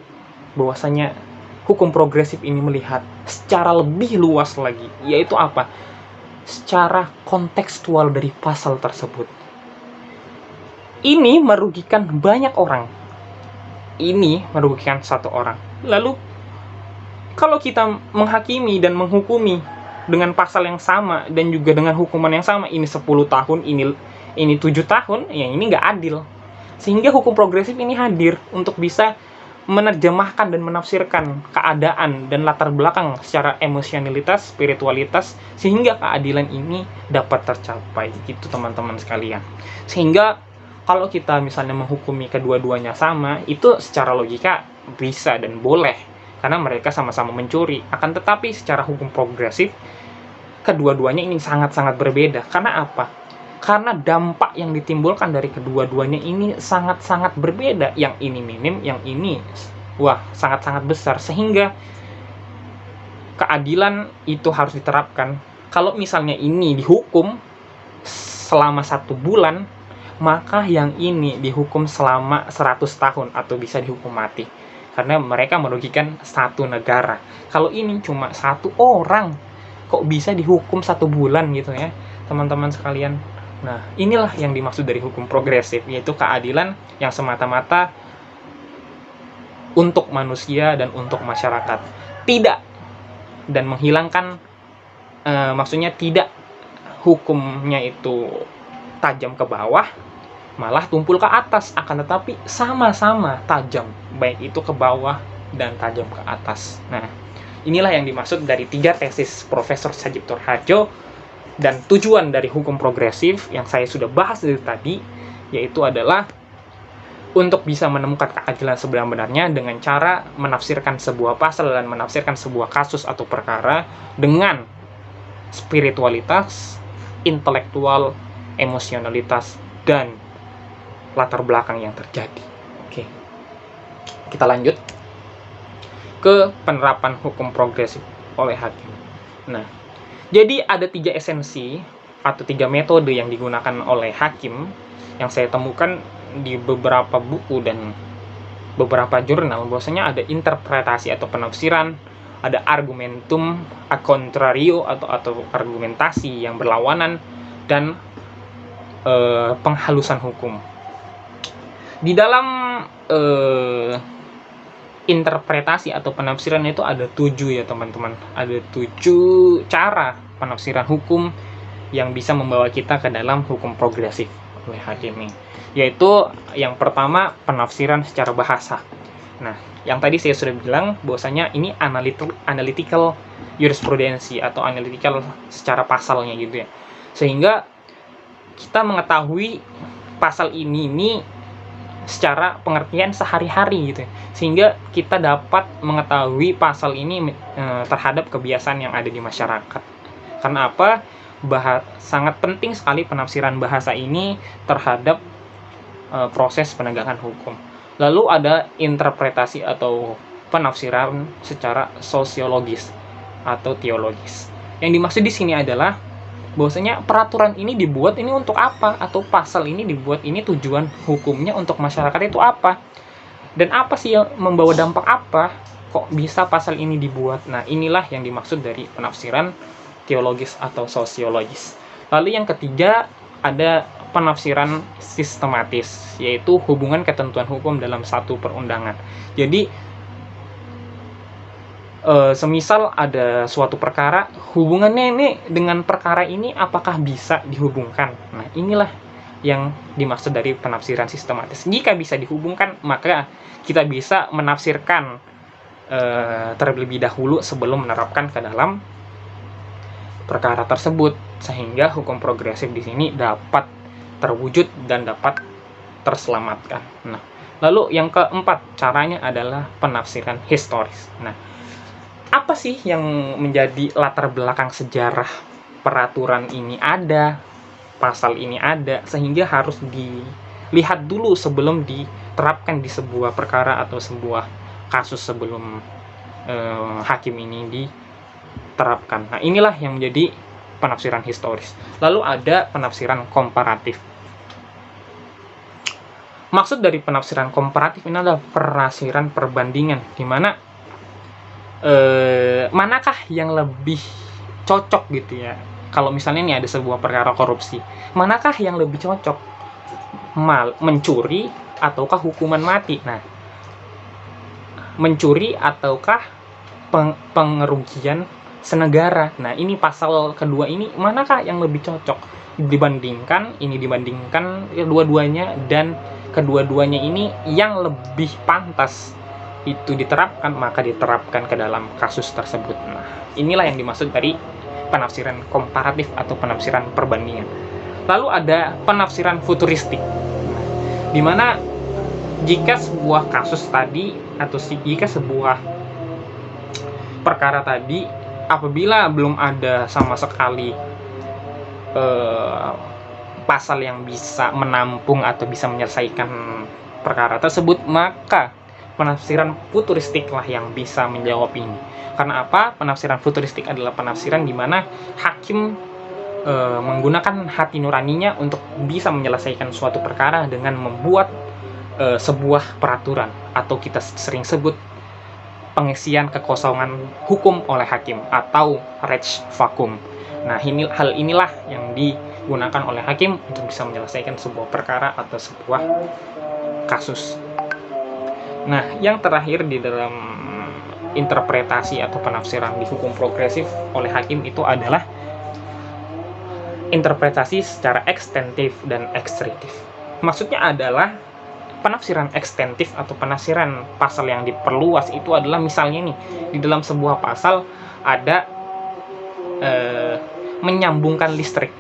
bahwasanya hukum progresif ini melihat secara lebih luas lagi, yaitu apa? Secara kontekstual dari pasal tersebut. Ini merugikan banyak orang. Ini merugikan satu orang. Lalu, kalau kita menghakimi dan menghukumi dengan pasal yang sama dan juga dengan hukuman yang sama, ini 10 tahun, ini 7 tahun, ya ini nggak adil. Sehingga hukum progresif ini hadir untuk bisa menerjemahkan dan menafsirkan keadaan dan latar belakang secara emosionalitas, spiritualitas, sehingga keadilan ini dapat tercapai, gitu teman-teman sekalian. Sehingga kalau kita misalnya menghukumi kedua-duanya sama, itu secara logika bisa dan boleh, karena mereka sama-sama mencuri. Akan tetapi secara hukum progresif, kedua-duanya ini sangat-sangat berbeda. Karena apa? Karena dampak yang ditimbulkan dari kedua-duanya ini sangat-sangat berbeda. Yang ini minim, yang ini sangat-sangat besar. Sehingga keadilan itu harus diterapkan. Kalau misalnya ini dihukum selama 1 bulan, maka yang ini dihukum selama 100 tahun atau bisa dihukum mati. Karena mereka merugikan satu negara. Kalau ini cuma 1 orang, kok bisa dihukum 1 bulan gitu ya, teman-teman sekalian. Nah, inilah yang dimaksud dari hukum progresif, yaitu keadilan yang semata-mata untuk manusia dan untuk masyarakat. Tidak, dan menghilangkan, maksudnya tidak hukumnya itu tajam ke bawah, malah tumpul ke atas, akan tetapi sama-sama tajam, baik itu ke bawah dan tajam ke atas. Nah, inilah yang dimaksud dari 3 tesis Profesor Sajipto Raharjo. Dan tujuan dari hukum progresif yang saya sudah bahas dari tadi, yaitu adalah untuk bisa menemukan keadilan sebenar-benarnya dengan cara menafsirkan sebuah pasal dan menafsirkan sebuah kasus atau perkara dengan spiritualitas, intelektual, emosionalitas, dan latar belakang yang terjadi. Oke, kita lanjut ke penerapan hukum progresif oleh hakim. Nah, jadi ada 3 esensi atau 3 metode yang digunakan oleh hakim yang saya temukan di beberapa buku dan beberapa jurnal. Bahwasanya ada interpretasi atau penafsiran, ada argumentum a contrario atau argumentasi yang berlawanan, dan penghalusan hukum. Di dalam interpretasi atau penafsiran itu ada 7 ya teman-teman. Ada 7 cara penafsiran hukum yang bisa membawa kita ke dalam hukum progresif oleh hakim ini. Yaitu yang pertama, penafsiran secara bahasa. Nah, yang tadi saya sudah bilang bahwasanya ini analytical jurisprudensi atau analytical secara pasalnya gitu ya. Sehingga kita mengetahui pasal ini secara pengertian sehari-hari gitu ya. Sehingga kita dapat mengetahui pasal ini terhadap kebiasaan yang ada di masyarakat. Karena apa? Sangat penting sekali penafsiran bahasa ini terhadap proses penegakan hukum. Lalu ada interpretasi atau penafsiran secara sosiologis atau teologis. Yang dimaksud di sini adalah bahwasanya peraturan ini dibuat ini untuk apa, atau pasal ini dibuat ini tujuan hukumnya untuk masyarakat itu apa, dan apa sih yang membawa dampak apa, kok bisa pasal ini dibuat. Nah, inilah yang dimaksud dari penafsiran teologis atau sosiologis. Lalu yang ketiga ada penafsiran sistematis, yaitu hubungan ketentuan hukum dalam satu perundangan. Jadi semisal ada suatu perkara, hubungannya ini dengan perkara ini apakah bisa dihubungkan. Nah, inilah yang dimaksud dari penafsiran sistematis. Jika bisa dihubungkan, maka kita bisa menafsirkan terlebih dahulu sebelum menerapkan ke dalam perkara tersebut, sehingga hukum progresif di sini dapat terwujud dan dapat terselamatkan. Nah, lalu yang keempat caranya adalah penafsiran historis. Nah, apa sih yang menjadi latar belakang sejarah peraturan ini ada, pasal ini ada, sehingga harus dilihat dulu sebelum diterapkan di sebuah perkara atau sebuah kasus sebelum hakim ini diterapkan. Nah, inilah yang menjadi penafsiran historis. Lalu ada penafsiran komparatif. Maksud dari penafsiran komparatif ini adalah penafsiran perbandingan, di mana manakah yang lebih cocok gitu ya. Kalau misalnya nih ada sebuah perkara korupsi, manakah yang lebih cocok, mencuri ataukah hukuman mati? Nah, mencuri ataukah pengerugian senegara? Nah, ini pasal kedua ini manakah yang lebih cocok dibandingkan kedua-duanya, dan kedua-duanya ini yang lebih pantas itu diterapkan, maka diterapkan ke dalam kasus tersebut. Nah, inilah yang dimaksud dari penafsiran komparatif atau penafsiran perbandingan. Lalu ada penafsiran futuristik, di mana jika sebuah kasus tadi atau jika sebuah perkara tadi apabila belum ada sama sekali pasal yang bisa menampung atau bisa menyelesaikan perkara tersebut, maka penafsiran futuristik lah yang bisa menjawab ini. Karena apa? Penafsiran futuristik adalah penafsiran di mana hakim menggunakan hati nuraninya untuk bisa menyelesaikan suatu perkara dengan membuat sebuah peraturan, atau kita sering sebut pengisian kekosongan hukum oleh hakim atau res vacuum. Nah, hal inilah yang digunakan oleh hakim untuk bisa menyelesaikan sebuah perkara atau sebuah kasus. Nah, yang terakhir di dalam interpretasi atau penafsiran di hukum progresif oleh hakim itu adalah interpretasi secara ekstentif dan ekstritif. Maksudnya adalah penafsiran ekstentif atau penafsiran pasal yang diperluas itu adalah misalnya nih, di dalam sebuah pasal ada menyambungkan listrik.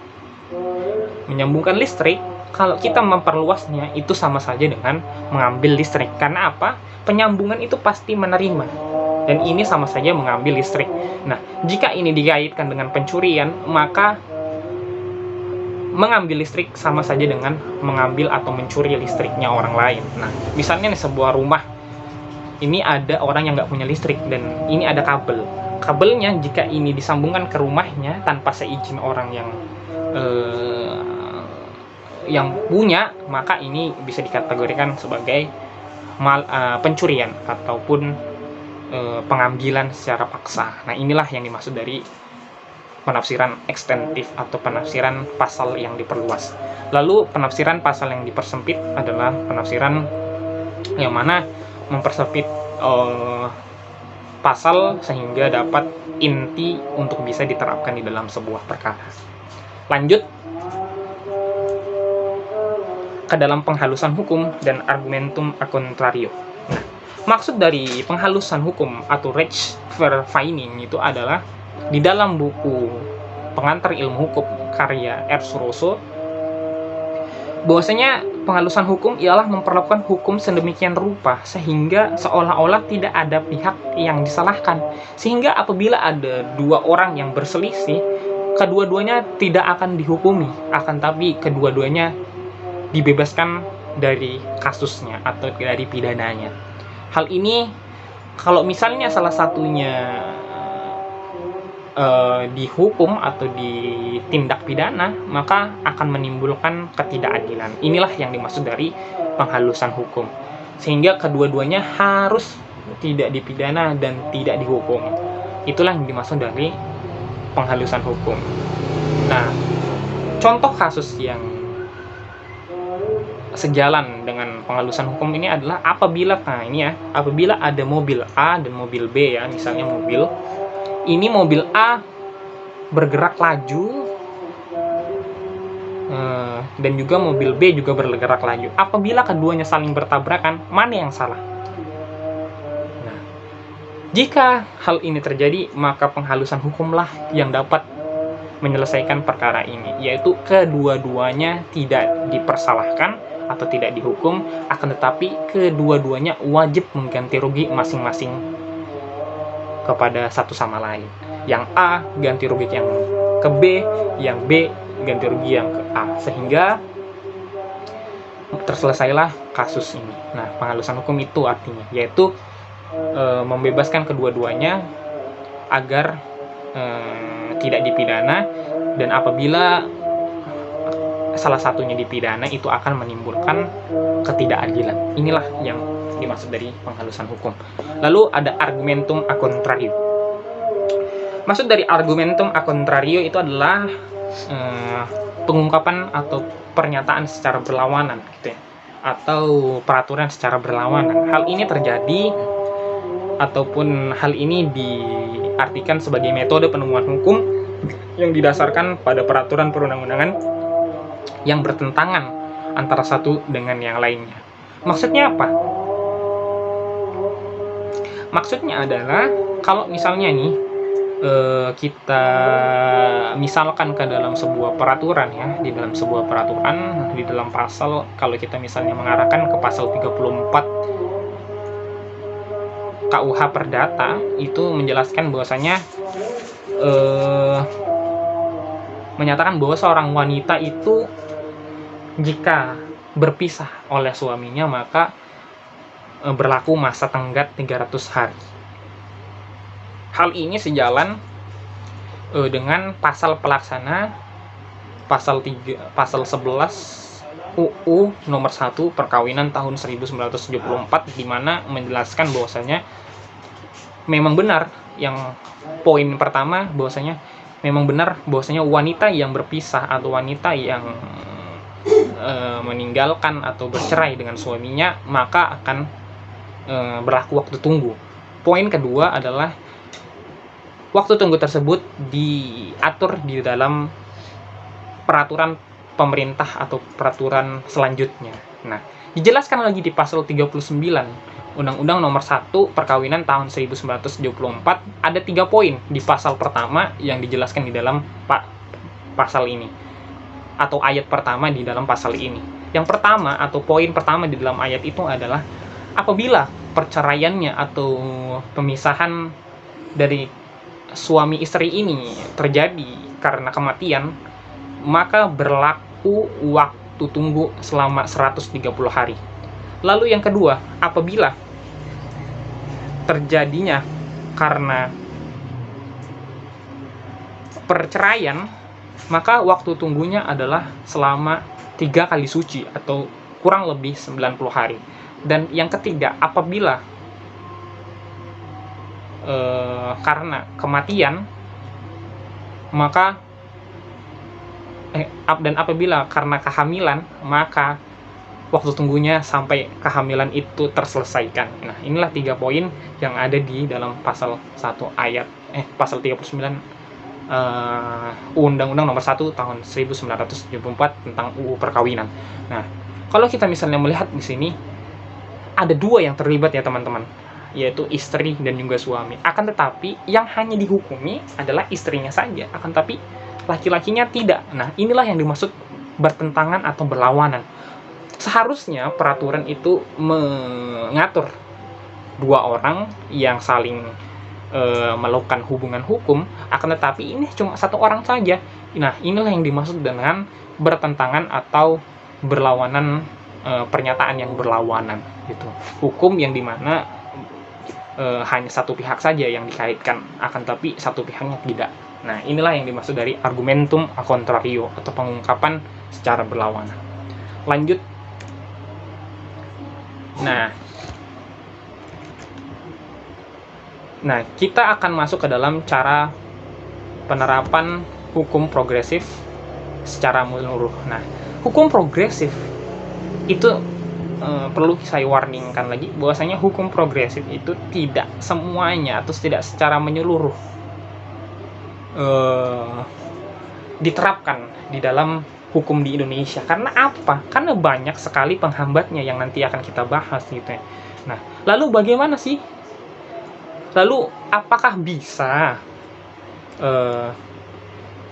Menyambungkan listrik, kalau kita memperluasnya itu sama saja dengan mengambil listrik. Karena apa? Penyambungan itu pasti menerima, dan ini sama saja mengambil listrik. Nah, jika ini dikaitkan dengan pencurian, maka mengambil listrik sama saja dengan mengambil atau mencuri listriknya orang lain. Nah, misalnya nih sebuah rumah, ini ada orang yang nggak punya listrik, dan ini ada kabel. Kabelnya jika ini disambungkan ke rumahnya tanpa seizin orang yang punya, maka ini bisa dikategorikan sebagai pencurian ataupun pengambilan secara paksa. Nah, inilah yang dimaksud dari penafsiran ekstensif atau penafsiran pasal yang diperluas. Lalu penafsiran pasal yang dipersempit adalah penafsiran yang mana mempersempit pasal sehingga dapat inti untuk bisa diterapkan di dalam sebuah perkara. Lanjut ke dalam penghalusan hukum dan argumentum a contrario. Nah, maksud dari penghalusan hukum atau Rechtsverfeining itu adalah di dalam buku Pengantar Ilmu Hukum karya R. Suroso, bahwasanya penghalusan hukum ialah memperlakukan hukum sedemikian rupa sehingga seolah-olah tidak ada pihak yang disalahkan, sehingga apabila ada dua orang yang berselisih, kedua-duanya tidak akan dihukumi, akan tapi kedua-duanya dibebaskan dari kasusnya atau dari pidananya. Hal ini kalau misalnya salah satunya dihukum atau ditindak pidana, maka akan menimbulkan ketidakadilan. Inilah yang dimaksud dari penghalusan hukum, sehingga kedua-duanya harus tidak dipidana dan tidak dihukum. Itulah yang dimaksud dari penghalusan hukum. Nah, contoh kasus yang sejalan dengan penghalusan hukum ini adalah apabila apabila ada mobil A dan mobil B, ya, misalnya mobil A bergerak laju dan juga mobil B juga bergerak laju. Apabila keduanya saling bertabrakan, mana yang salah? Nah, jika hal ini terjadi, maka penghalusan hukumlah yang dapat menyelesaikan perkara ini, yaitu kedua-duanya tidak dipersalahkan atau tidak dihukum, akan tetapi kedua-duanya wajib mengganti rugi masing-masing kepada satu sama lain. Yang A ganti rugi yang ke B, yang B ganti rugi yang ke A, sehingga terselesailah kasus ini. Nah, penghalusan hukum itu artinya yaitu membebaskan kedua-duanya agar tidak dipidana, dan apabila salah satunya dipidana itu akan menimbulkan ketidakadilan. Inilah yang dimaksud dari penghalusan hukum. Lalu ada argumentum a contrario. Maksud dari argumentum a contrario itu adalah pengungkapan atau pernyataan secara berlawanan, gitu ya, atau peraturan secara berlawanan. Hal ini terjadi ataupun hal ini diartikan sebagai metode penemuan hukum yang didasarkan pada peraturan perundang-undangan yang bertentangan antara satu dengan yang lainnya. Maksudnya apa? Maksudnya adalah kalau misalnya nih kita misalkan ke dalam sebuah peraturan, ya, di dalam sebuah peraturan, di dalam pasal, kalau kita misalnya mengarahkan ke pasal 34 KUH Perdata, itu menjelaskan bahwasanya menyatakan bahwa seorang wanita itu jika berpisah oleh suaminya maka berlaku masa tenggat 300 hari. Hal ini sejalan dengan pasal pelaksana pasal 11 UU nomor 1 perkawinan tahun 1974, di mana menjelaskan bahwasanya memang benar yang poin pertama, bahwasanya memang benar bahwasanya wanita yang berpisah atau wanita yang meninggalkan atau bercerai dengan suaminya maka akan berlaku waktu tunggu. Poin kedua adalah waktu tunggu tersebut diatur di dalam peraturan pemerintah atau peraturan selanjutnya. Nah, dijelaskan lagi di pasal 39 Undang-Undang nomor 1 perkawinan tahun 1974, ada 3 poin di pasal pertama yang dijelaskan di dalam pasal ini atau ayat pertama di dalam pasal ini. Yang pertama atau poin pertama di dalam ayat itu adalah apabila perceraiannya atau pemisahan dari suami istri ini terjadi karena kematian, maka berlaku waktu tunggu selama 130 hari. Lalu yang kedua, apabila terjadinya karena perceraian, maka waktu tunggunya adalah selama 3 kali suci atau kurang lebih 90 hari. Dan yang ketiga, apabila karena kematian, maka dan apabila karena kehamilan, maka waktu tunggunya sampai kehamilan itu terselesaikan. Nah, inilah 3 poin yang ada di dalam pasal 1 ayat pasal 39 Undang-Undang Nomor 1 Tahun 1974 tentang UU Perkawinan. Nah, kalau kita misalnya melihat di sini ada 2 yang terlibat ya teman-teman, yaitu istri dan juga suami. Akan tetapi yang hanya dihukumi adalah istrinya saja, akan tapi laki-lakinya tidak. Nah, inilah yang dimaksud bertentangan atau berlawanan. Seharusnya peraturan itu mengatur 2 orang yang saling melakukan hubungan hukum, akan tetapi ini cuma 1 orang saja. Nah, inilah yang dimaksud dengan bertentangan atau berlawanan, pernyataan yang berlawanan gitu. Hukum yang dimana hanya 1 pihak saja yang dikaitkan, akan tapi 1 pihaknya tidak. Nah, inilah yang dimaksud dari argumentum a contrario atau pengungkapan secara berlawanan. Lanjut. Nah, kita akan masuk ke dalam cara penerapan hukum progresif secara menyeluruh. Nah, hukum progresif itu perlu saya warningkan lagi bahwasanya hukum progresif itu tidak semuanya atau tidak secara menyeluruh diterapkan di dalam hukum di Indonesia. Karena apa? Karena banyak sekali penghambatnya yang nanti akan kita bahas gitu ya. Nah, lalu bagaimana sih? Lalu apakah bisa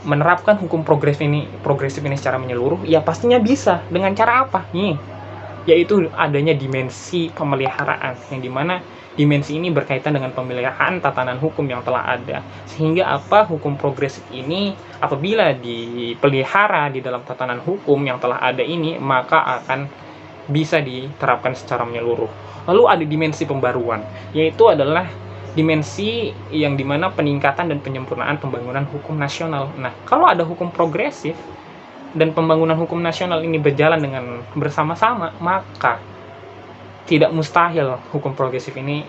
menerapkan hukum progresif ini secara menyeluruh? Ya pastinya bisa. Dengan cara apa? Nih, yaitu adanya dimensi pemeliharaan, yang dimana dimensi ini berkaitan dengan pemeliharaan tatanan hukum yang telah ada. Sehingga hukum progresif ini apabila dipelihara di dalam tatanan hukum yang telah ada ini, maka akan bisa diterapkan secara menyeluruh. Lalu ada dimensi pembaruan, yaitu adalah dimensi yang dimana peningkatan dan penyempurnaan pembangunan hukum nasional. Nah, kalau ada hukum progresif dan pembangunan hukum nasional ini berjalan dengan bersama-sama, maka tidak mustahil hukum progresif ini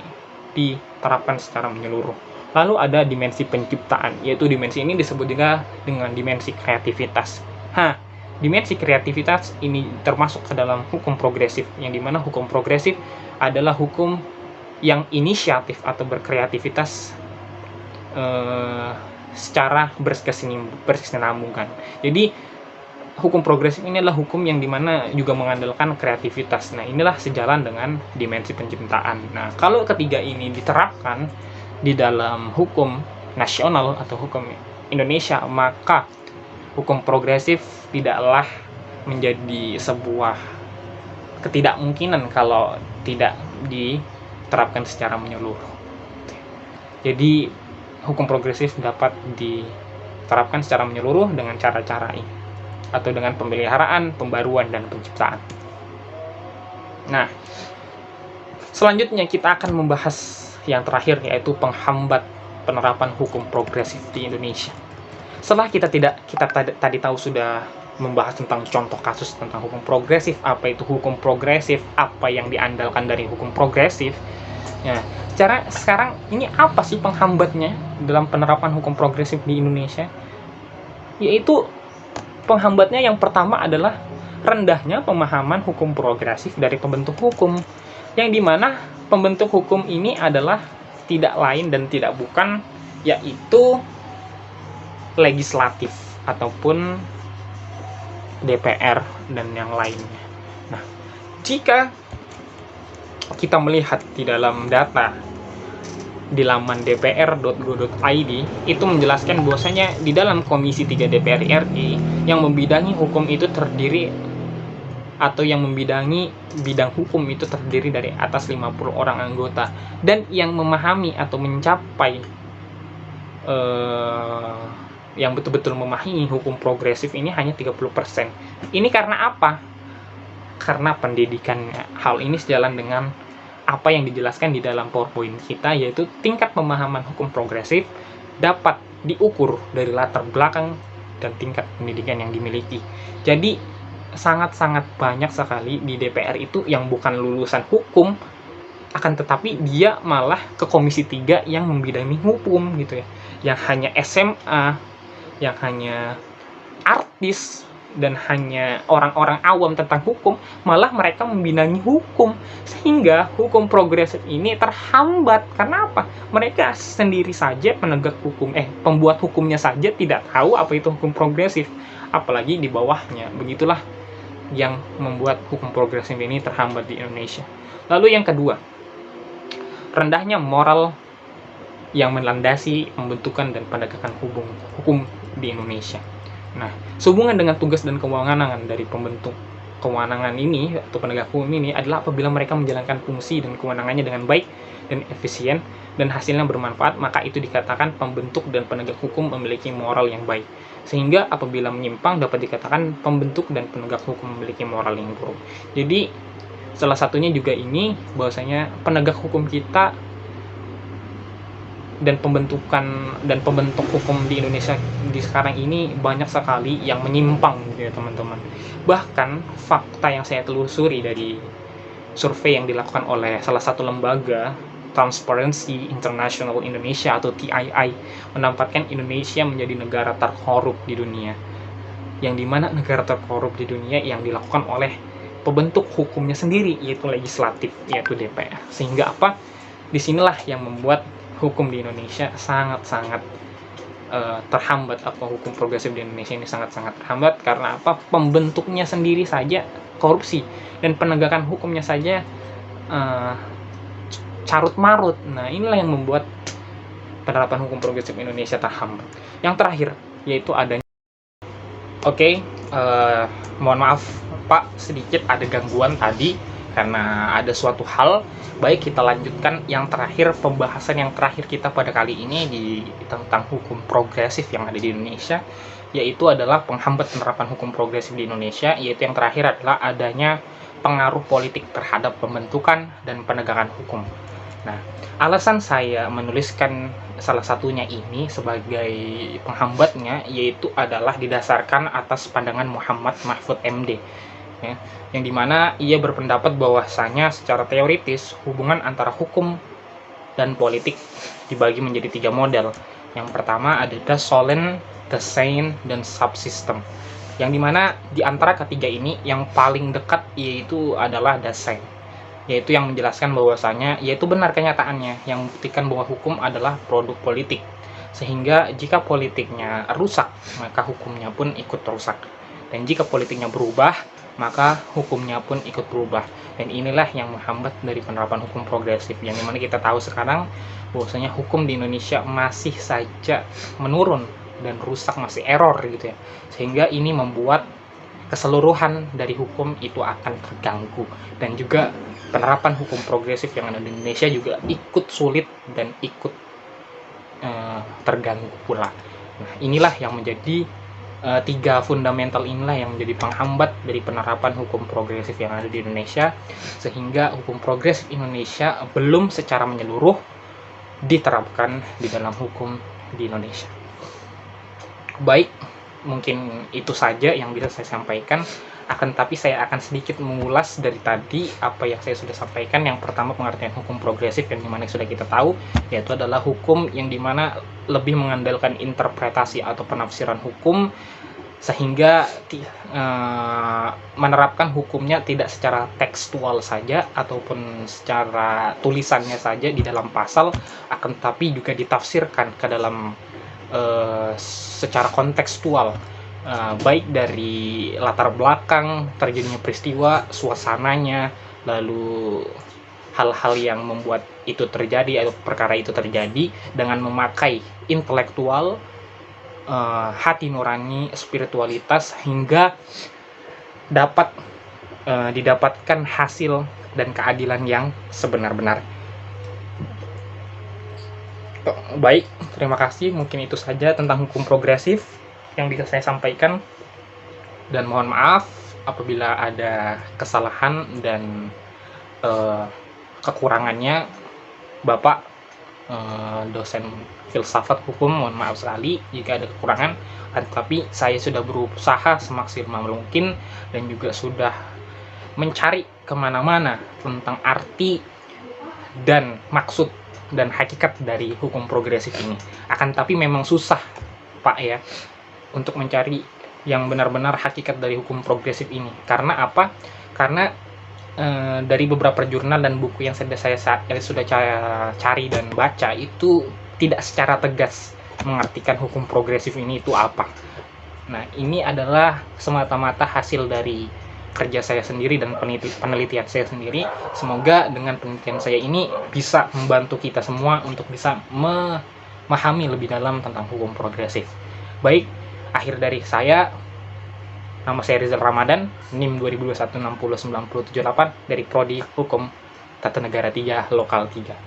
diterapkan secara menyeluruh. Lalu ada dimensi penciptaan, yaitu dimensi ini disebut juga dengan dimensi kreativitas. Dimensi kreativitas ini termasuk ke dalam hukum progresif, yang dimana hukum progresif adalah hukum yang inisiatif atau berkreativitas secara berkesinambungan. Jadi hukum progresif ini adalah hukum yang dimana juga mengandalkan kreativitas. Nah, inilah sejalan dengan dimensi penciptaan. Nah, kalau ketiga ini diterapkan di dalam hukum nasional atau hukum Indonesia, maka hukum progresif tidaklah menjadi sebuah ketidakmungkinan kalau tidak diterapkan secara menyeluruh. Jadi, hukum progresif dapat diterapkan secara menyeluruh dengan cara-cara ini, atau dengan pemeliharaan, pembaruan, dan penciptaan. Nah, selanjutnya kita akan membahas yang terakhir, yaitu penghambat penerapan hukum progresif di Indonesia. Setelah kita tadi tahu sudah membahas tentang contoh kasus tentang hukum progresif, apa itu hukum progresif, apa yang diandalkan dari hukum progresif. Nah, sekarang ini apa sih penghambatnya dalam penerapan hukum progresif di Indonesia? Yaitu penghambatnya yang pertama adalah rendahnya pemahaman hukum progresif dari pembentuk hukum, yang dimana pembentuk hukum ini adalah tidak lain dan tidak bukan yaitu legislatif ataupun DPR dan yang lainnya. Nah, jika kita melihat di dalam data di laman dpr.go.id, itu menjelaskan bahwasanya di dalam Komisi 3 DPR RI yang membidangi hukum itu terdiri, atau yang membidangi bidang hukum itu terdiri dari atas 50 orang anggota, dan yang memahami atau mencapai yang betul-betul memahami hukum progresif ini hanya 30%. Ini karena apa? Karena pendidikannya. Hal ini sejalan dengan apa yang dijelaskan di dalam PowerPoint kita, yaitu tingkat pemahaman hukum progresif dapat diukur dari latar belakang dan tingkat pendidikan yang dimiliki. Jadi sangat-sangat banyak sekali di DPR itu yang bukan lulusan hukum, akan tetapi dia malah ke Komisi 3 yang membidangi hukum gitu ya, yang hanya SMA, yang hanya artis dan hanya orang-orang awam tentang hukum, malah mereka membinangi hukum, sehingga hukum progresif ini terhambat. Karena apa? Mereka sendiri saja pembuat hukumnya saja tidak tahu apa itu hukum progresif, apalagi di bawahnya. Begitulah yang membuat hukum progresif ini terhambat di Indonesia. Lalu yang kedua, rendahnya moral yang melandasi pembentukan dan penegakan hukum di Indonesia. Nah, sehubungan dengan tugas dan kewenangan dari pembentuk kewenangan ini atau penegak hukum ini adalah apabila mereka menjalankan fungsi dan kewenangannya dengan baik dan efisien dan hasilnya bermanfaat, maka itu dikatakan pembentuk dan penegak hukum memiliki moral yang baik. Sehingga apabila menyimpang dapat dikatakan pembentuk dan penegak hukum memiliki moral yang buruk. Jadi salah satunya juga ini bahwasanya penegak hukum kita dan pembentuk hukum di Indonesia di sekarang ini banyak sekali yang menyimpang gitu ya teman-teman. Bahkan fakta yang saya telusuri dari survei yang dilakukan oleh salah satu lembaga, Transparency International Indonesia atau TII, menempatkan Indonesia menjadi negara terkorup di dunia. Yang dimana negara terkorup di dunia yang dilakukan oleh pembentuk hukumnya sendiri, yaitu legislatif, yaitu DPR. Sehingga apa? Disinilah yang membuat hukum di Indonesia sangat-sangat terhambat, atau hukum progresif di Indonesia ini sangat-sangat terhambat. Karena apa? Pembentuknya sendiri saja korupsi dan penegakan hukumnya saja carut marut. Nah, inilah yang membuat penerapan hukum progresif Indonesia terhambat. Yang terakhir yaitu adanya mohon maaf Pak, sedikit ada gangguan tadi karena ada suatu hal. Baik, kita lanjutkan yang terakhir, pembahasan yang terakhir kita pada kali ini tentang hukum progresif yang ada di Indonesia, yaitu adalah penghambat penerapan hukum progresif di Indonesia, yaitu yang terakhir adalah adanya pengaruh politik terhadap pembentukan dan penegakan hukum. Nah, alasan saya menuliskan salah satunya ini sebagai penghambatnya yaitu adalah didasarkan atas pandangan Muhammad Mahfud MD, ya, yang dimana ia berpendapat bahwasanya secara teoritis hubungan antara hukum dan politik dibagi menjadi 3 model. Yang pertama ada Dasolen, Dasein, dan Subsystem. Yang dimana di antara ketiga ini yang paling dekat yaitu adalah Dasein, yaitu yang menjelaskan bahwasanya yaitu benar kenyataannya yang membuktikan bahwa hukum adalah produk politik, sehingga jika politiknya rusak maka hukumnya pun ikut rusak, dan jika politiknya berubah maka hukumnya pun ikut berubah. Dan inilah yang menghambat dari penerapan hukum progresif, yang dimana kita tahu sekarang bahwasanya hukum di Indonesia masih saja menurun dan rusak, masih error gitu ya, sehingga ini membuat keseluruhan dari hukum itu akan terganggu, dan juga penerapan hukum progresif yang ada di Indonesia juga ikut sulit dan ikut terganggu pula. Nah, inilah yang menjadi 3 fundamental inilah yang menjadi penghambat dari penerapan hukum progresif yang ada di Indonesia, sehingga hukum progresif Indonesia belum secara menyeluruh diterapkan di dalam hukum di Indonesia. Baik, mungkin itu saja yang bisa saya sampaikan. Tapi saya akan sedikit mengulas dari tadi apa yang saya sudah sampaikan. Yang pertama, pengertian hukum progresif yang dimana sudah kita tahu, yaitu adalah hukum yang dimana lebih mengandalkan interpretasi atau penafsiran hukum, sehingga menerapkan hukumnya tidak secara tekstual saja ataupun secara tulisannya saja di dalam pasal, tapi juga ditafsirkan ke dalam secara kontekstual, baik dari latar belakang terjadinya peristiwa, suasananya, lalu hal-hal yang membuat itu terjadi atau perkara itu terjadi, dengan memakai intelektual, hati nurani, spiritualitas, hingga dapat didapatkan hasil dan keadilan yang sebenar-benar. Baik, terima kasih. Mungkin itu saja tentang hukum progresif yang bisa saya sampaikan, dan mohon maaf apabila ada kesalahan dan kekurangannya. Bapak dosen filsafat hukum, mohon maaf sekali jika ada kekurangan, tapi saya sudah berusaha semaksimal mungkin dan juga sudah mencari kemana-mana tentang arti dan maksud dan hakikat dari hukum progresif ini. Tapi memang susah Pak ya, untuk mencari yang benar-benar hakikat dari hukum progresif ini. Karena apa? Karena dari beberapa jurnal dan buku yang sudah saya cari dan baca, itu tidak secara tegas mengartikan hukum progresif ini itu apa. Nah, ini adalah semata-mata hasil dari kerja saya sendiri dan penelitian saya sendiri. Semoga dengan penelitian saya ini bisa membantu kita semua untuk bisa memahami lebih dalam tentang hukum progresif. Baik, akhir dari saya. Nama saya Rizal Ramadan, NIM 2021609078 dari Prodi Hukum Tata Negara 3, Lokal 3.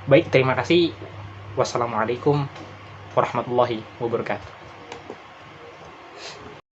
Baik, terima kasih. Wassalamualaikum warahmatullahi wabarakatuh.